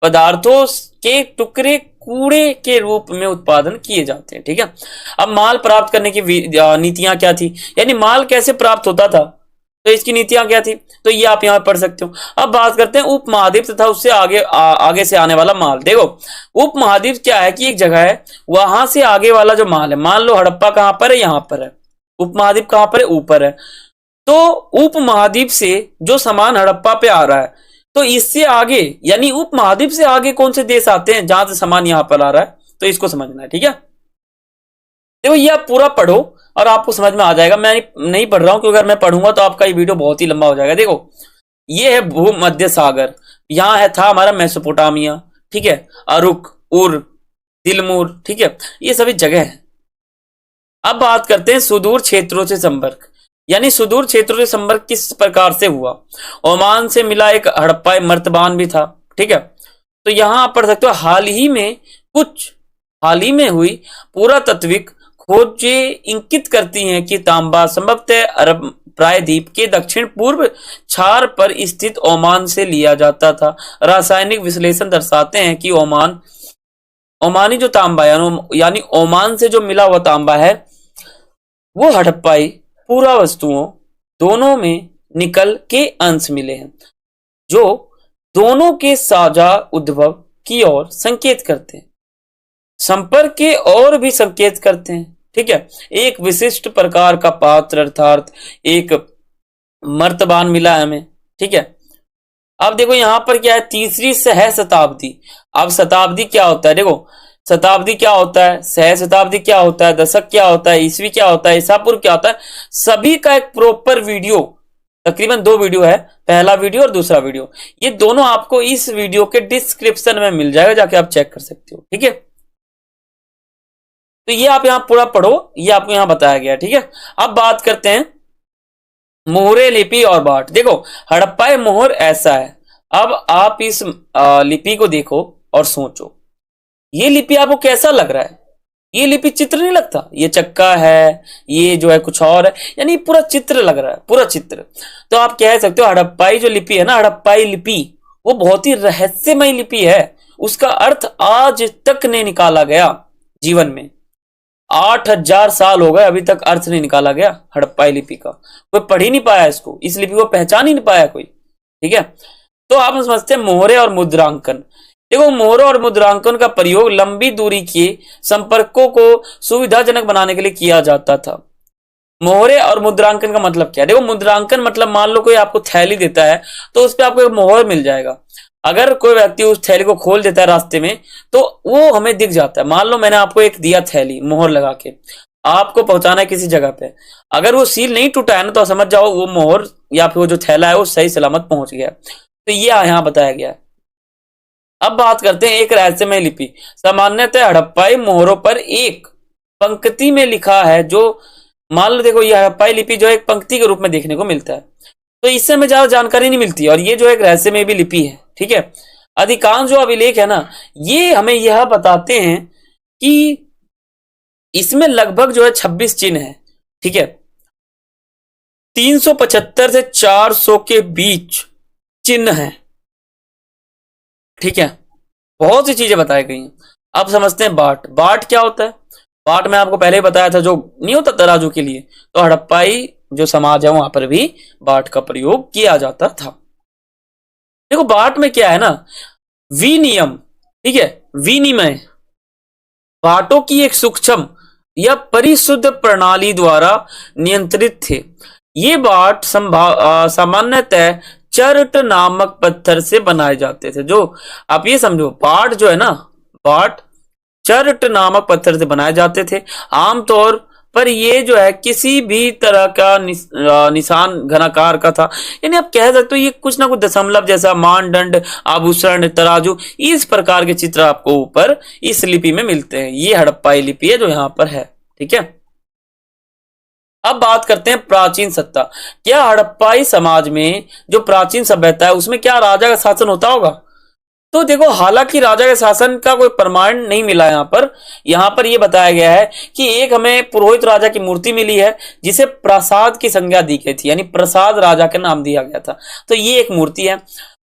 पदार्थों के टुकड़े कूड़े के रूप में उत्पादन किए जाते हैं। ठीक है, अब माल प्राप्त करने की नीतियां क्या थी, यानी माल कैसे प्राप्त होता था, तो इसकी नीतियां क्या थी, तो ये आप यहां पढ़ सकते हो। अब बात करते हैं उपमहाद्वीप तथा उससे आगे से आने वाला माल। देखो, उपमहाद्वीप क्या है कि एक जगह है, वहां से आगे वाला जो माल है, मान लो हड़प्पा कहां पर है, यहां पर है, उपमहाद्वीप कहां पर है, ऊपर है। तो उपमहाद्वीप से जो सामान हड़प्पा पे आ रहा है, तो इससे आगे यानी उपमहाद्वीप से आगे कौन से देश आते हैं जहां से सामान यहां पर आ रहा है, तो इसको समझना है। ठीक है, देखो ये आप पूरा पढ़ो और आपको समझ में आ जाएगा। मैं नहीं पढ़ रहा हूं क्योंकि अगर मैं पढ़ूंगा तो आपका ये वीडियो बहुत ही लंबा हो जाएगा। देखो, ये है भूमध्य सागर, यहां है था हमारा मेसोपोटामिया, ठीक है, अरुक, उर, तिलमुर, ठीक है, ये सभी जगह है। अब बात करते हैं सुदूर क्षेत्रों से संपर्क, यानी सुदूर क्षेत्रों से संपर्क किस प्रकार से हुआ। ओमान से मिला एक हड़प्पा मर्तबान भी था। ठीक है, तो यहां आप पढ़ सकते हो, हाल ही में हुई पुरातात्विक खोजें इंगित करती हैं कि तांबा संभवतः अरब प्रायद्वीप के दक्षिण पूर्व छार पर स्थित ओमान से लिया जाता था। रासायनिक विश्लेषण दर्शाते हैं कि ओमानी जो तांबा यानी ओमान से जो मिला हुआ तांबा है, वो हड़प्पाई पूरा वस्तुओं दोनों में निकल के अंश मिले हैं, जो दोनों के साझा उद्भव की ओर संकेत करते हैं, संपर्क के और भी संकेत करते हैं। ठीक है, एक विशिष्ट प्रकार का पात्र अर्थात एक मर्तबान मिला है हमें। ठीक है, अब देखो यहां पर क्या है, तीसरी सह शताब्दी। अब शताब्दी क्या होता है, देखो शताब्दी क्या होता है, सह शताब्दी क्या होता है, दशक क्या होता है, ईस्वी क्या होता है, ईसा पूर्व क्या होता है, सभी का एक प्रॉपर वीडियो, तकरीबन 2 वीडियो है, पहला वीडियो और दूसरा वीडियो, ये दोनों आपको इस वीडियो के डिस्क्रिप्शन में मिल जाएगा, जाके आप चेक कर सकते हो। ठीक है, तो ये आप यहां पूरा पढ़ो, ये आपको यहां बताया गया। ठीक है, अब बात करते हैं मोहरे लिपि और बाट। देखो हड़प्पाई मोहर ऐसा है, अब आप इस लिपि को देखो और सोचो, ये लिपि आपको कैसा लग रहा है, ये लिपि चित्र नहीं लगता, ये चक्का है, ये जो है कुछ और है, यानी पूरा चित्र लग रहा है, पूरा चित्र। तो आप कह सकते हो हड़प्पाई जो लिपि है ना, हड़प्पाई लिपि, वो बहुत ही रहस्यमय लिपि है, उसका अर्थ आज तक नहीं निकाला गया जीवन में। 8000 साल हो गए, अभी तक अर्थ नहीं निकाला गया हड़प्पाई लिपि का, कोई पढ़ ही नहीं पाया इसको, इस लिपि को पहचान ही नहीं पाया कोई। ठीक है, तो आप समझते हैं मोहरे और मुद्रांकन। देखो मोहरे और मुद्रांकन का प्रयोग लंबी दूरी के संपर्कों को सुविधाजनक बनाने के लिए किया जाता था। मोहरे और मुद्रांकन का मतलब क्या है, देखो मुद्रांकन मतलब मान लो कोई आपको थैली देता है तो उस पर आपको एक मोहर मिल जाएगा। अगर कोई व्यक्ति उस थैली को खोल देता है रास्ते में तो वो हमें दिख जाता है। मान लो मैंने आपको एक दिया थैली मोहर लगा के, आपको पहुंचाना है किसी जगह पे, अगर वो सील नहीं टूटा है ना तो समझ जाओ वो मोहर या फिर वो जो थैला है वो सही सलामत पहुंच गया। तो ये यहां बताया गया है। अब बात करते हैं एक रहस्यमय लिपि। सामान्यतः हड़प्पाई मोहरों पर एक पंक्ति में लिखा है, जो मान लो देखो ये हड़प्पाई लिपि जो एक पंक्ति के रूप में देखने को मिलता है। तो इससे हमें ज्यादा जानकारी नहीं मिलती, और ये जो एक रहस्यमय भी लिपि है, ठीक है। अधिकांश जो अभिलेख है ना, ये हमें यह बताते हैं कि इसमें लगभग जो है 26 चिन्ह है, ठीक है। 375 से 400 के बीच चिन्ह है, ठीक है। बहुत सी चीजें बताई गई हैं। अब समझते हैं बाट। बाट क्या होता है? बाट मैं आपको पहले ही बताया था, जो नहीं होता तराजू के लिए, तो हड़प्पाई जो समाज है वहां पर भी बाट का प्रयोग किया जाता था। देखो बाट में क्या है ना, विनियम, ठीक है, विनिमय बाटों की एक सूक्ष्म या परिशुद्ध प्रणाली द्वारा नियंत्रित थे। ये बाट सामान्यतः चर्ट नामक पत्थर से बनाए जाते थे। जो आप ये समझो, बाट जो है ना, बाट चर्ट नामक पत्थर से बनाए जाते थे। आमतौर पर ये जो है किसी भी तरह का निशान घनाकार का था, यानी आप कह सकते हो ये कुछ ना कुछ दशमलव जैसा, मानदंड, आभूषण, तराजू, इस प्रकार के चित्र आपको ऊपर इस लिपि में मिलते हैं। ये हड़प्पाई लिपि है जो यहां पर है, ठीक है। अब बात करते हैं प्राचीन सत्ता। क्या हड़प्पाई समाज में जो प्राचीन सभ्यता है उसमें क्या राजा का शासन होता होगा? तो देखो, हालांकि राजा के शासन का कोई प्रमाण नहीं मिला यहां पर यह बताया गया है कि एक हमें पुरोहित राजा की मूर्ति मिली है जिसे प्रसाद की संज्ञा दी गई थी, यानी प्रसाद राजा का नाम दिया गया था। तो ये एक मूर्ति है।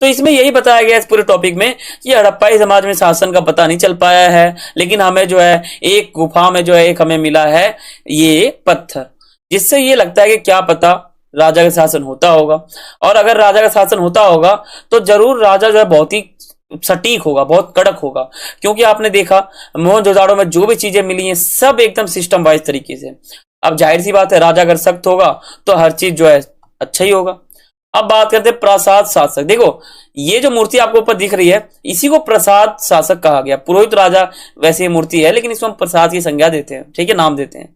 तो इसमें यही बताया गया इस पूरे टॉपिक में कि हड़प्पाई समाज में शासन का पता नहीं चल पाया है, लेकिन हमें जो है एक गुफा में जो है एक हमें मिला है ये पत्थर, जिससे ये लगता है कि क्या पता राजा का शासन होता होगा। और अगर राजा का शासन होता होगा तो जरूर राजा जो है बहुत ही सटीक होगा, बहुत कड़क होगा, क्योंकि आपने देखा मोहनजोदाड़ो में जो भी चीजें मिली हैं सब एकदम सिस्टम वाइज तरीके से। अब जाहिर सी बात है, राजा अगर सख्त होगा तो हर चीज जो है अच्छा ही होगा। अब बात करते हैं प्रसाद शासक। देखो, ये जो मूर्ति आपको ऊपर दिख रही है इसी को प्रसाद शासक कहा गया। पुरोहित राजा वैसे ये मूर्ति है, लेकिन इसको हम प्रसाद की संज्ञा देते हैं, ठीक है, नाम देते हैं।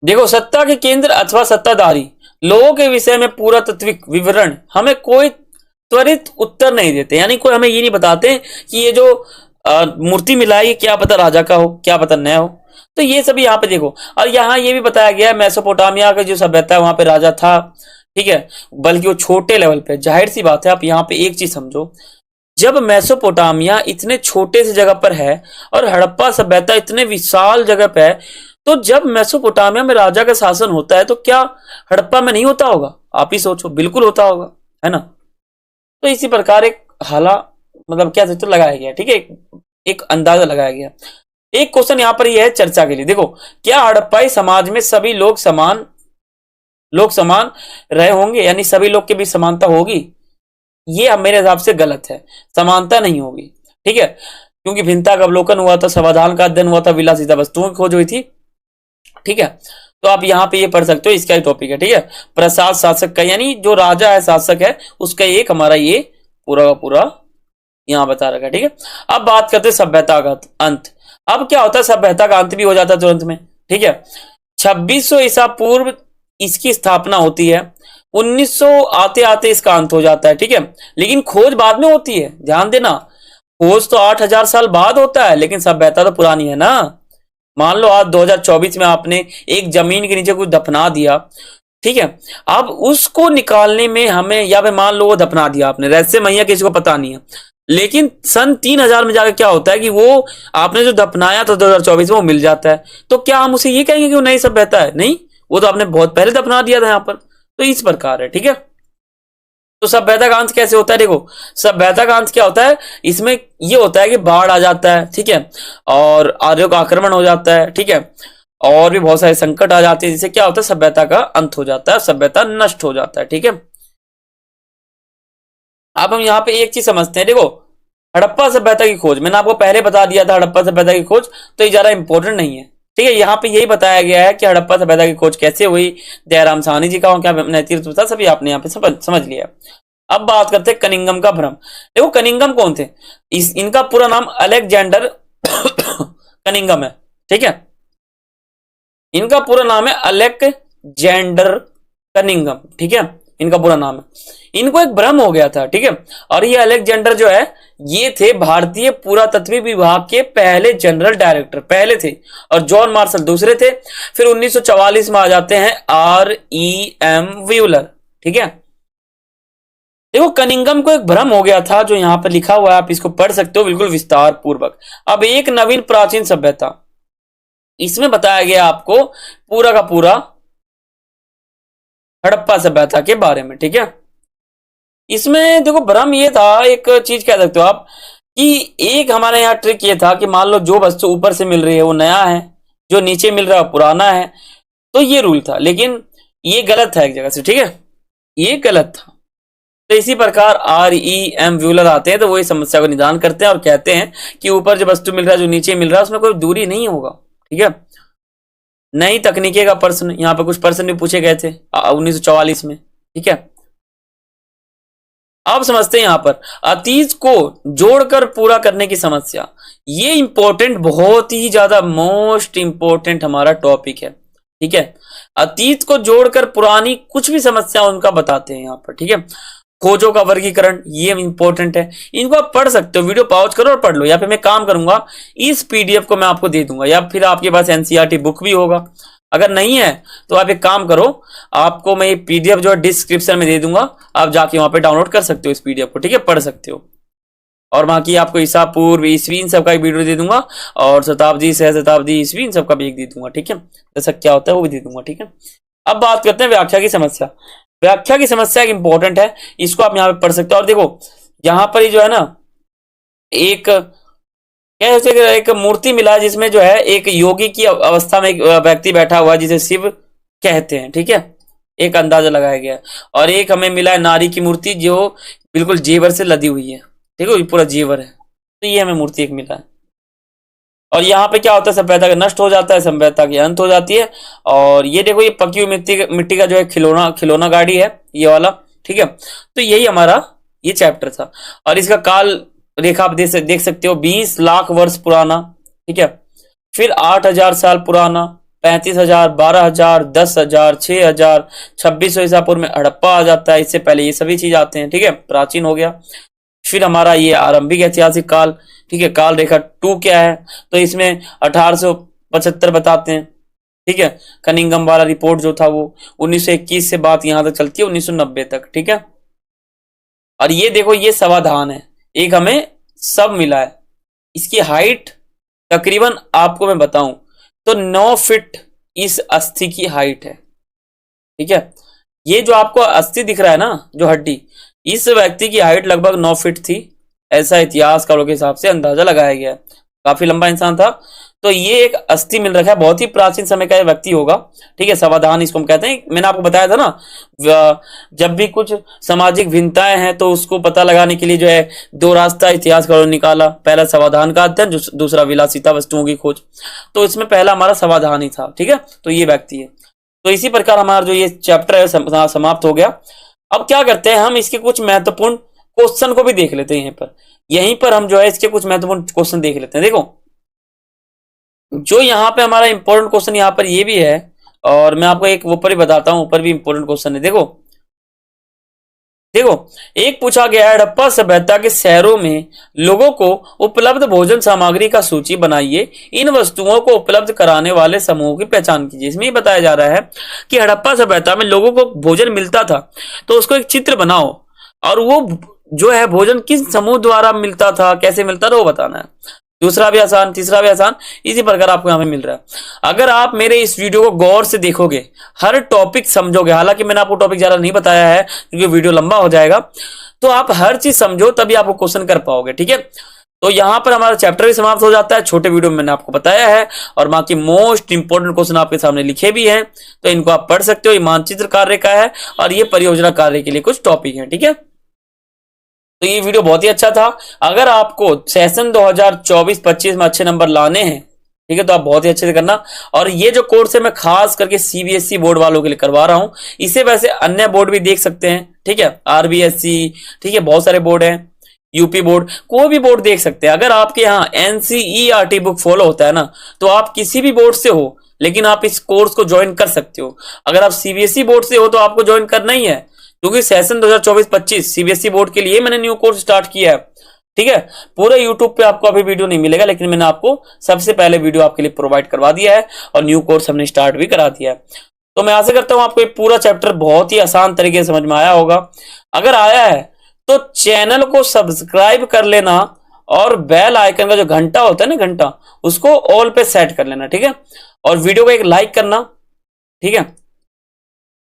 देखो, सत्ता के केंद्र अथवा सत्ताधारी लोगों के विषय में पूरा तात्विक विवरण हमें कोई त्वरित उत्तर नहीं देते, यानी कोई हमें ये नहीं बताते कि ये जो मूर्ति मिला है क्या पता राजा का हो, क्या पता न हो। तो ये सभी यहाँ पे देखो, और यहाँ ये भी बताया गया है मेसोपोटामिया का जो सभ्यता है वहां पे राजा था, ठीक है, बल्कि वो छोटे लेवल पे। जाहिर सी बात है, आप यहाँ पे एक चीज समझो, जब मेसोपोटामिया इतने छोटे से जगह पर है और हड़प्पा सभ्यता इतने विशाल जगह पे है, तो जब मेसोपोटामिया में राजा का शासन होता है तो क्या हड़प्पा में नहीं होता होगा? आप ही सोचो, बिल्कुल होता होगा, है ना। तो इसी प्रकार एक हाला मतलब क्या तो लगाया गया, ठीक है, एक अंदाजा लगाया गया। एक क्वेश्चन यहां पर यह है चर्चा के लिए। देखो, क्या हड़प्पाई समाज में सभी लोग समान रहे होंगे, यानी सभी लोग के बीच समानता होगी? ये मेरे हिसाब से गलत है, समानता नहीं होगी, ठीक है, क्योंकि भिन्नता का अवलोकन हुआ था, समाधान का अध्ययन हुआ था, विलासिता वस्तुओं की खोज हुई थी, ठीक है। तो आप यहाँ पे ये पढ़ सकते हो, इसका ही टॉपिक है, ठीक है, प्रसाद शासक का, यानी जो राजा है, शासक है, उसका एक हमारा ये पूरा का पूरा यहाँ बता रखा है, ठीक है। अब बात करते हैं सभ्यता का अंत। अब क्या होता है, सभ्यता का अंत भी हो जाता है तुरंत में, ठीक है। 2600 ईसा पूर्व इसकी स्थापना होती है, 1900 आते आते इसका अंत हो जाता है, ठीक है। लेकिन खोज बाद में होती है, ध्यान देना, खोज तो 8000 साल बाद होता है, लेकिन सभ्यता तो पुरानी है ना। मान लो आज 2024 में आपने एक जमीन के नीचे कुछ दफना दिया, ठीक है, अब उसको निकालने में हमें, या फिर मान लो वो दफना दिया आपने, रहस्यमय किसी को पता नहीं है, लेकिन सन 3000 में जाकर क्या होता है कि वो आपने जो दफनाया था 2024 में वो मिल जाता है, तो क्या हम उसे ये कहेंगे कि वो नई सभ्यता है? नहीं, वो तो आपने बहुत पहले दफना दिया था यहाँ पर। तो इस प्रकार है, ठीक है। तो सभ्यता का अंत कैसे होता है? देखो, सभ्यता का अंत क्या होता है, इसमें ये होता है कि बाढ़ आ जाता है, ठीक है, और आर्यों का आक्रमण हो जाता है, ठीक है, और भी बहुत सारे संकट आ जाते हैं, जिससे क्या होता है, सभ्यता का अंत हो जाता है, सभ्यता नष्ट हो जाता है, ठीक है। अब हम यहाँ पे एक चीज समझते हैं। देखो, हड़प्पा सभ्यता की खोज मैंने आपको पहले बता दिया था, हड़प्पा सभ्यता की खोज, तो ये ज्यादा इंपॉर्टेंट नहीं है, ठीक है। यहाँ पे यही बताया गया है कि हड़प्पा सभ्यता की खोज कैसे हुई, दयाराम साहनी जी का क्या नेतृत्व था, सभी आपने यहाँ पे समझ लिया। अब बात करते हैं कनिंगम का भ्रम। देखो, कनिंगम कौन थे? इनका पूरा नाम अलेक्जेंडर कनिंगम है, ठीक है, इनका पूरा नाम है अलेक्जेंडर कनिंगम, ठीक है। इनका पूरा नाम है। इनको एक भ्रम हो गया था, ठीक है। और ये अलेक्जेंडर जो है ये थे भारतीय पुरातत्व विभाग के पहले जनरल डायरेक्टर, पहले थे, और जॉन मार्शल दूसरे थे। फिर 1944 में आ जाते हैं R.E.M. व्हीलर, ठीक है। देखो कनिंगम को एक भ्रम हो गया था, जो यहां पर लिखा हुआ है, आप इसको पढ़ सकते हो बिल्कुल विस्तार पूर्वक। अब एक नवीन प्राचीन सभ्यता, इसमें बताया गया आपको पूरा का पूरा हड़प्पा सभ्यता के बारे में, ठीक है। इसमें देखो भ्रम ये था, एक चीज कह सकते हो आप, कि एक हमारे यहाँ ट्रिक ये था कि मान लो जो वस्तु ऊपर से मिल रही है वो नया है, जो नीचे मिल रहा है पुराना है, तो ये रूल था। लेकिन ये गलत था एक जगह से, ठीक है, ये गलत था। तो इसी प्रकार R.E.M. व्यूलर आते हैं, तो वो इस समस्या को निदान करते हैं और कहते हैं कि ऊपर जो वस्तु मिल रहा है जो नीचे मिल रहा है उसमें कोई दूरी नहीं होगा, ठीक है। नई तकनीकी का प्रश्न, यहाँ पे कुछ प्रश्न भी पूछे गए थे 1944 में, ठीक है। अब समझते हैं यहां पर अतीत को जोड़कर पूरा करने की समस्या। ये इंपॉर्टेंट, बहुत ही ज्यादा मोस्ट इंपॉर्टेंट हमारा टॉपिक है, ठीक है। अतीत को जोड़कर पुरानी कुछ भी समस्या उनका बताते हैं यहाँ पर, ठीक है। खोजों का वर्गीकरण, ये इंपॉर्टेंट है, इनको आप पढ़ सकते हो, वीडियो पॉज करो और पढ़ लो। या फिर मैं काम करूंगा, इस पीडीएफ को मैं आपको दे दूंगा, या फिर आपके पास एनसीईआरटी बुक भी होगा। अगर नहीं है तो आप एक काम करो, आपको मैं ये पीडीएफ जो है डिस्क्रिप्शन में दे दूंगा, आप जाके वहां पे डाउनलोड कर सकते हो इस पीडीएफ को, ठीक है, पढ़ सकते हो। और बाकी आपको ईसा पूर्व, ईसवी, इन सबका एक वीडियो दे दूंगा, और शताब्दी, सहस्त्राब्दी, ईसवी, इन सबका भी एक दे दूंगा, ठीक है। जैसा क्या होता है वो भी दे दूंगा, ठीक है। अब बात करते हैं व्याख्या की समस्या। व्याख्या की समस्या एक इंपॉर्टेंट है, इसको आप यहाँ पे पढ़ सकते हो। और देखो यहाँ पर ही जो है ना, एक कैसे एक मूर्ति मिला है जिसमें जो है एक योगी की अवस्था में एक व्यक्ति बैठा हुआ है जिसे शिव कहते हैं, ठीक है, एक अंदाजा लगाया गया है। और एक हमें मिला है नारी की मूर्ति जो बिल्कुल जेवर से लदी हुई है, ठीक है, पूरा जेवर है। तो ये हमें मूर्ति एक मिला है। और यहाँ पे क्या होता है, सभ्यता का नष्ट हो जाता है, सभ्यता की अंत हो जाती है। और ये देखो, ये पकी हुई मिट्टी का जो है खिलौना गाड़ी है ये वाला, ठीक है। तो यही हमारा ये चैप्टर था। और इसका काल रेखा आप देख सकते हो, 20 लाख वर्ष पुराना, ठीक है। फिर 8,000 साल पुराना, 35,000, 12,000, 10,000, 6,000, 2600 ईसा पूर्व में हड़प्पा आ जाता है। इससे पहले ये सभी चीज आते हैं, ठीक है, प्राचीन हो गया। फिर हमारा ये आरंभिक ऐतिहासिक काल, ठीक है, काल रेखा 2 क्या है, तो इसमें 1875 बताते हैं, ठीक है। कनिंगम वाला रिपोर्ट जो था वो 1921 से बात यहां तक चलती है 1990 तक, ठीक है। और ये देखो, ये समाधान है, एक हमें सब मिला है। इसकी हाइट तकरीबन आपको मैं बताऊं तो 9 फीट इस अस्थि की हाइट है, ठीक है। ये जो आपको अस्थि दिख रहा है ना, जो हड्डी, इस व्यक्ति की हाइट लगभग 9 फीट थी, ऐसा इतिहासकारों के हिसाब से अंदाजा लगाया गया है। काफी लंबा इंसान था। तो ये एक अस्थि मिल रखा है, बहुत ही प्राचीन समय का व्यक्ति होगा, ठीक है। समाधान इसको हम कहते हैं। मैंने आपको बताया था ना, जब भी कुछ सामाजिक भिन्नताएं हैं तो उसको पता लगाने के लिए जो है 2 रास्ता इतिहासकारों ने निकाला। पहला समाधान का अध्ययन, दूसरा विलासिता वस्तुओं की खोज। तो इसमें पहला हमारा समाधान ही था, ठीक है। तो ये व्यक्ति है। तो इसी प्रकार हमारा जो ये चैप्टर है समाप्त हो गया। अब क्या करते हैं, हम इसके कुछ महत्वपूर्ण क्वेश्चन को भी देख लेते हैं। यहीं पर हम जो है इसके कुछ महत्वपूर्ण क्वेश्चन देख लेते हैं। देखो, जो यहाँ पे हमारा इंपॉर्टेंट क्वेश्चन यहाँ पर ये भी है, और मैं आपको एक ऊपर ही बताता हूं, ऊपर भी इंपॉर्टेंट क्वेश्चन है। देखो, एक पूछा गया है, हड़प्पा सभ्यता के शहरों में लोगों को उपलब्ध भोजन सामग्री का सूची बनाइए, इन वस्तुओं को उपलब्ध कराने वाले समूहों की पहचान कीजिए। इसमें बताया जा रहा है कि हड़प्पा सभ्यता में लोगों को भोजन मिलता था, तो उसको एक चित्र बनाओ, और वो जो है भोजन किस समूह द्वारा मिलता था, कैसे मिलता था, वो बताना है। दूसरा भी आसान, तीसरा भी आसान, इसी प्रकार आपको यहाँ पे मिल रहा है। अगर आप मेरे इस वीडियो को गौर से देखोगे, हर टॉपिक समझोगे, हालांकि मैंने आपको टॉपिक ज्यादा नहीं बताया है क्योंकि वीडियो लंबा हो जाएगा, तो आप हर चीज समझो तभी आपको क्वेश्चन कर पाओगे, ठीक है। तो यहाँ पर हमारा चैप्टर भी समाप्त हो जाता है। छोटे वीडियो में मैंने आपको बताया है, और बाकी मोस्ट इंपोर्टेंट क्वेश्चन आपके सामने लिखे भी हैं, तो इनको आप पढ़ सकते हो। ये मानचित्र कार्य का है और ये परियोजना कार्य के लिए कुछ टॉपिक है, ठीक है। तो ये वीडियो बहुत ही अच्छा था। अगर आपको सेशन 2024-25 में अच्छे नंबर लाने हैं, ठीक है, तो आप बहुत ही अच्छे से करना। और ये जो कोर्स है मैं खास करके सीबीएसई बोर्ड वालों के लिए करवा रहा हूं। इसे वैसे अन्य बोर्ड भी देख सकते हैं, ठीक है, आरबीएसई, ठीक है, बहुत सारे बोर्ड हैं, यूपी बोर्ड, कोई भी बोर्ड देख सकते हैं। अगर आपके यहाँ एनसीईआरटी बुक फॉलो होता है ना, तो आप किसी भी बोर्ड से हो, लेकिन आप इस कोर्स को ज्वाइन कर सकते हो। अगर आप सीबीएसई बोर्ड से हो तो आपको ज्वाइन करना ही है, क्योंकि सेशन 2024-25 सीबीएसई बोर्ड के लिए मैंने न्यू कोर्स स्टार्ट किया है। ठीक है, पूरे यूट्यूब पे आपको अभी वीडियो नहीं मिलेगा, लेकिन मैंने आपको सबसे पहले वीडियो आपके लिए प्रोवाइड करवा दिया है और न्यू कोर्स हमने स्टार्ट भी करा दिया है। तो मैं आशा करता हूं आपको ये पूरा चैप्टर बहुत ही आसान तरीके से समझ में आया होगा। अगर आया है तो चैनल को सब्सक्राइब कर लेना और बेल आइकन का जो घंटा होता है ना, घंटा, उसको ऑल पे सेट कर लेना। ठीक है, और वीडियो को एक लाइक करना। ठीक है,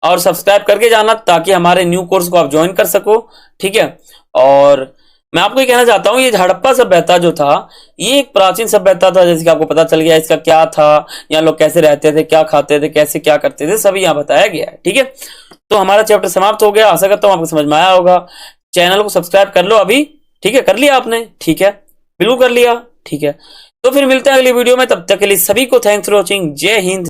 और सब्सक्राइब करके जाना ताकि हमारे न्यू कोर्स को आप ज्वाइन कर सको। ठीक है, और मैं आपको ये कहना चाहता हूँ, ये हड़प्पा सभ्यता जो था ये एक प्राचीन सभ्यता था, जैसे कि आपको पता चल गया इसका क्या था, यहाँ लोग कैसे रहते थे, क्या खाते थे, कैसे क्या करते थे, सभी यहाँ बताया गया है। ठीक है, तो हमारा चैप्टर समाप्त हो गया। आशा करता हूँ आपको समझ में आया होगा। चैनल को सब्सक्राइब कर लो अभी। ठीक है, कर लिया आपने? ठीक है, बिल्कुल कर लिया। ठीक है, तो फिर मिलते हैं अगली वीडियो में, तब तक के लिए सभी को थैंक्स फॉर वॉचिंग। जय हिंद।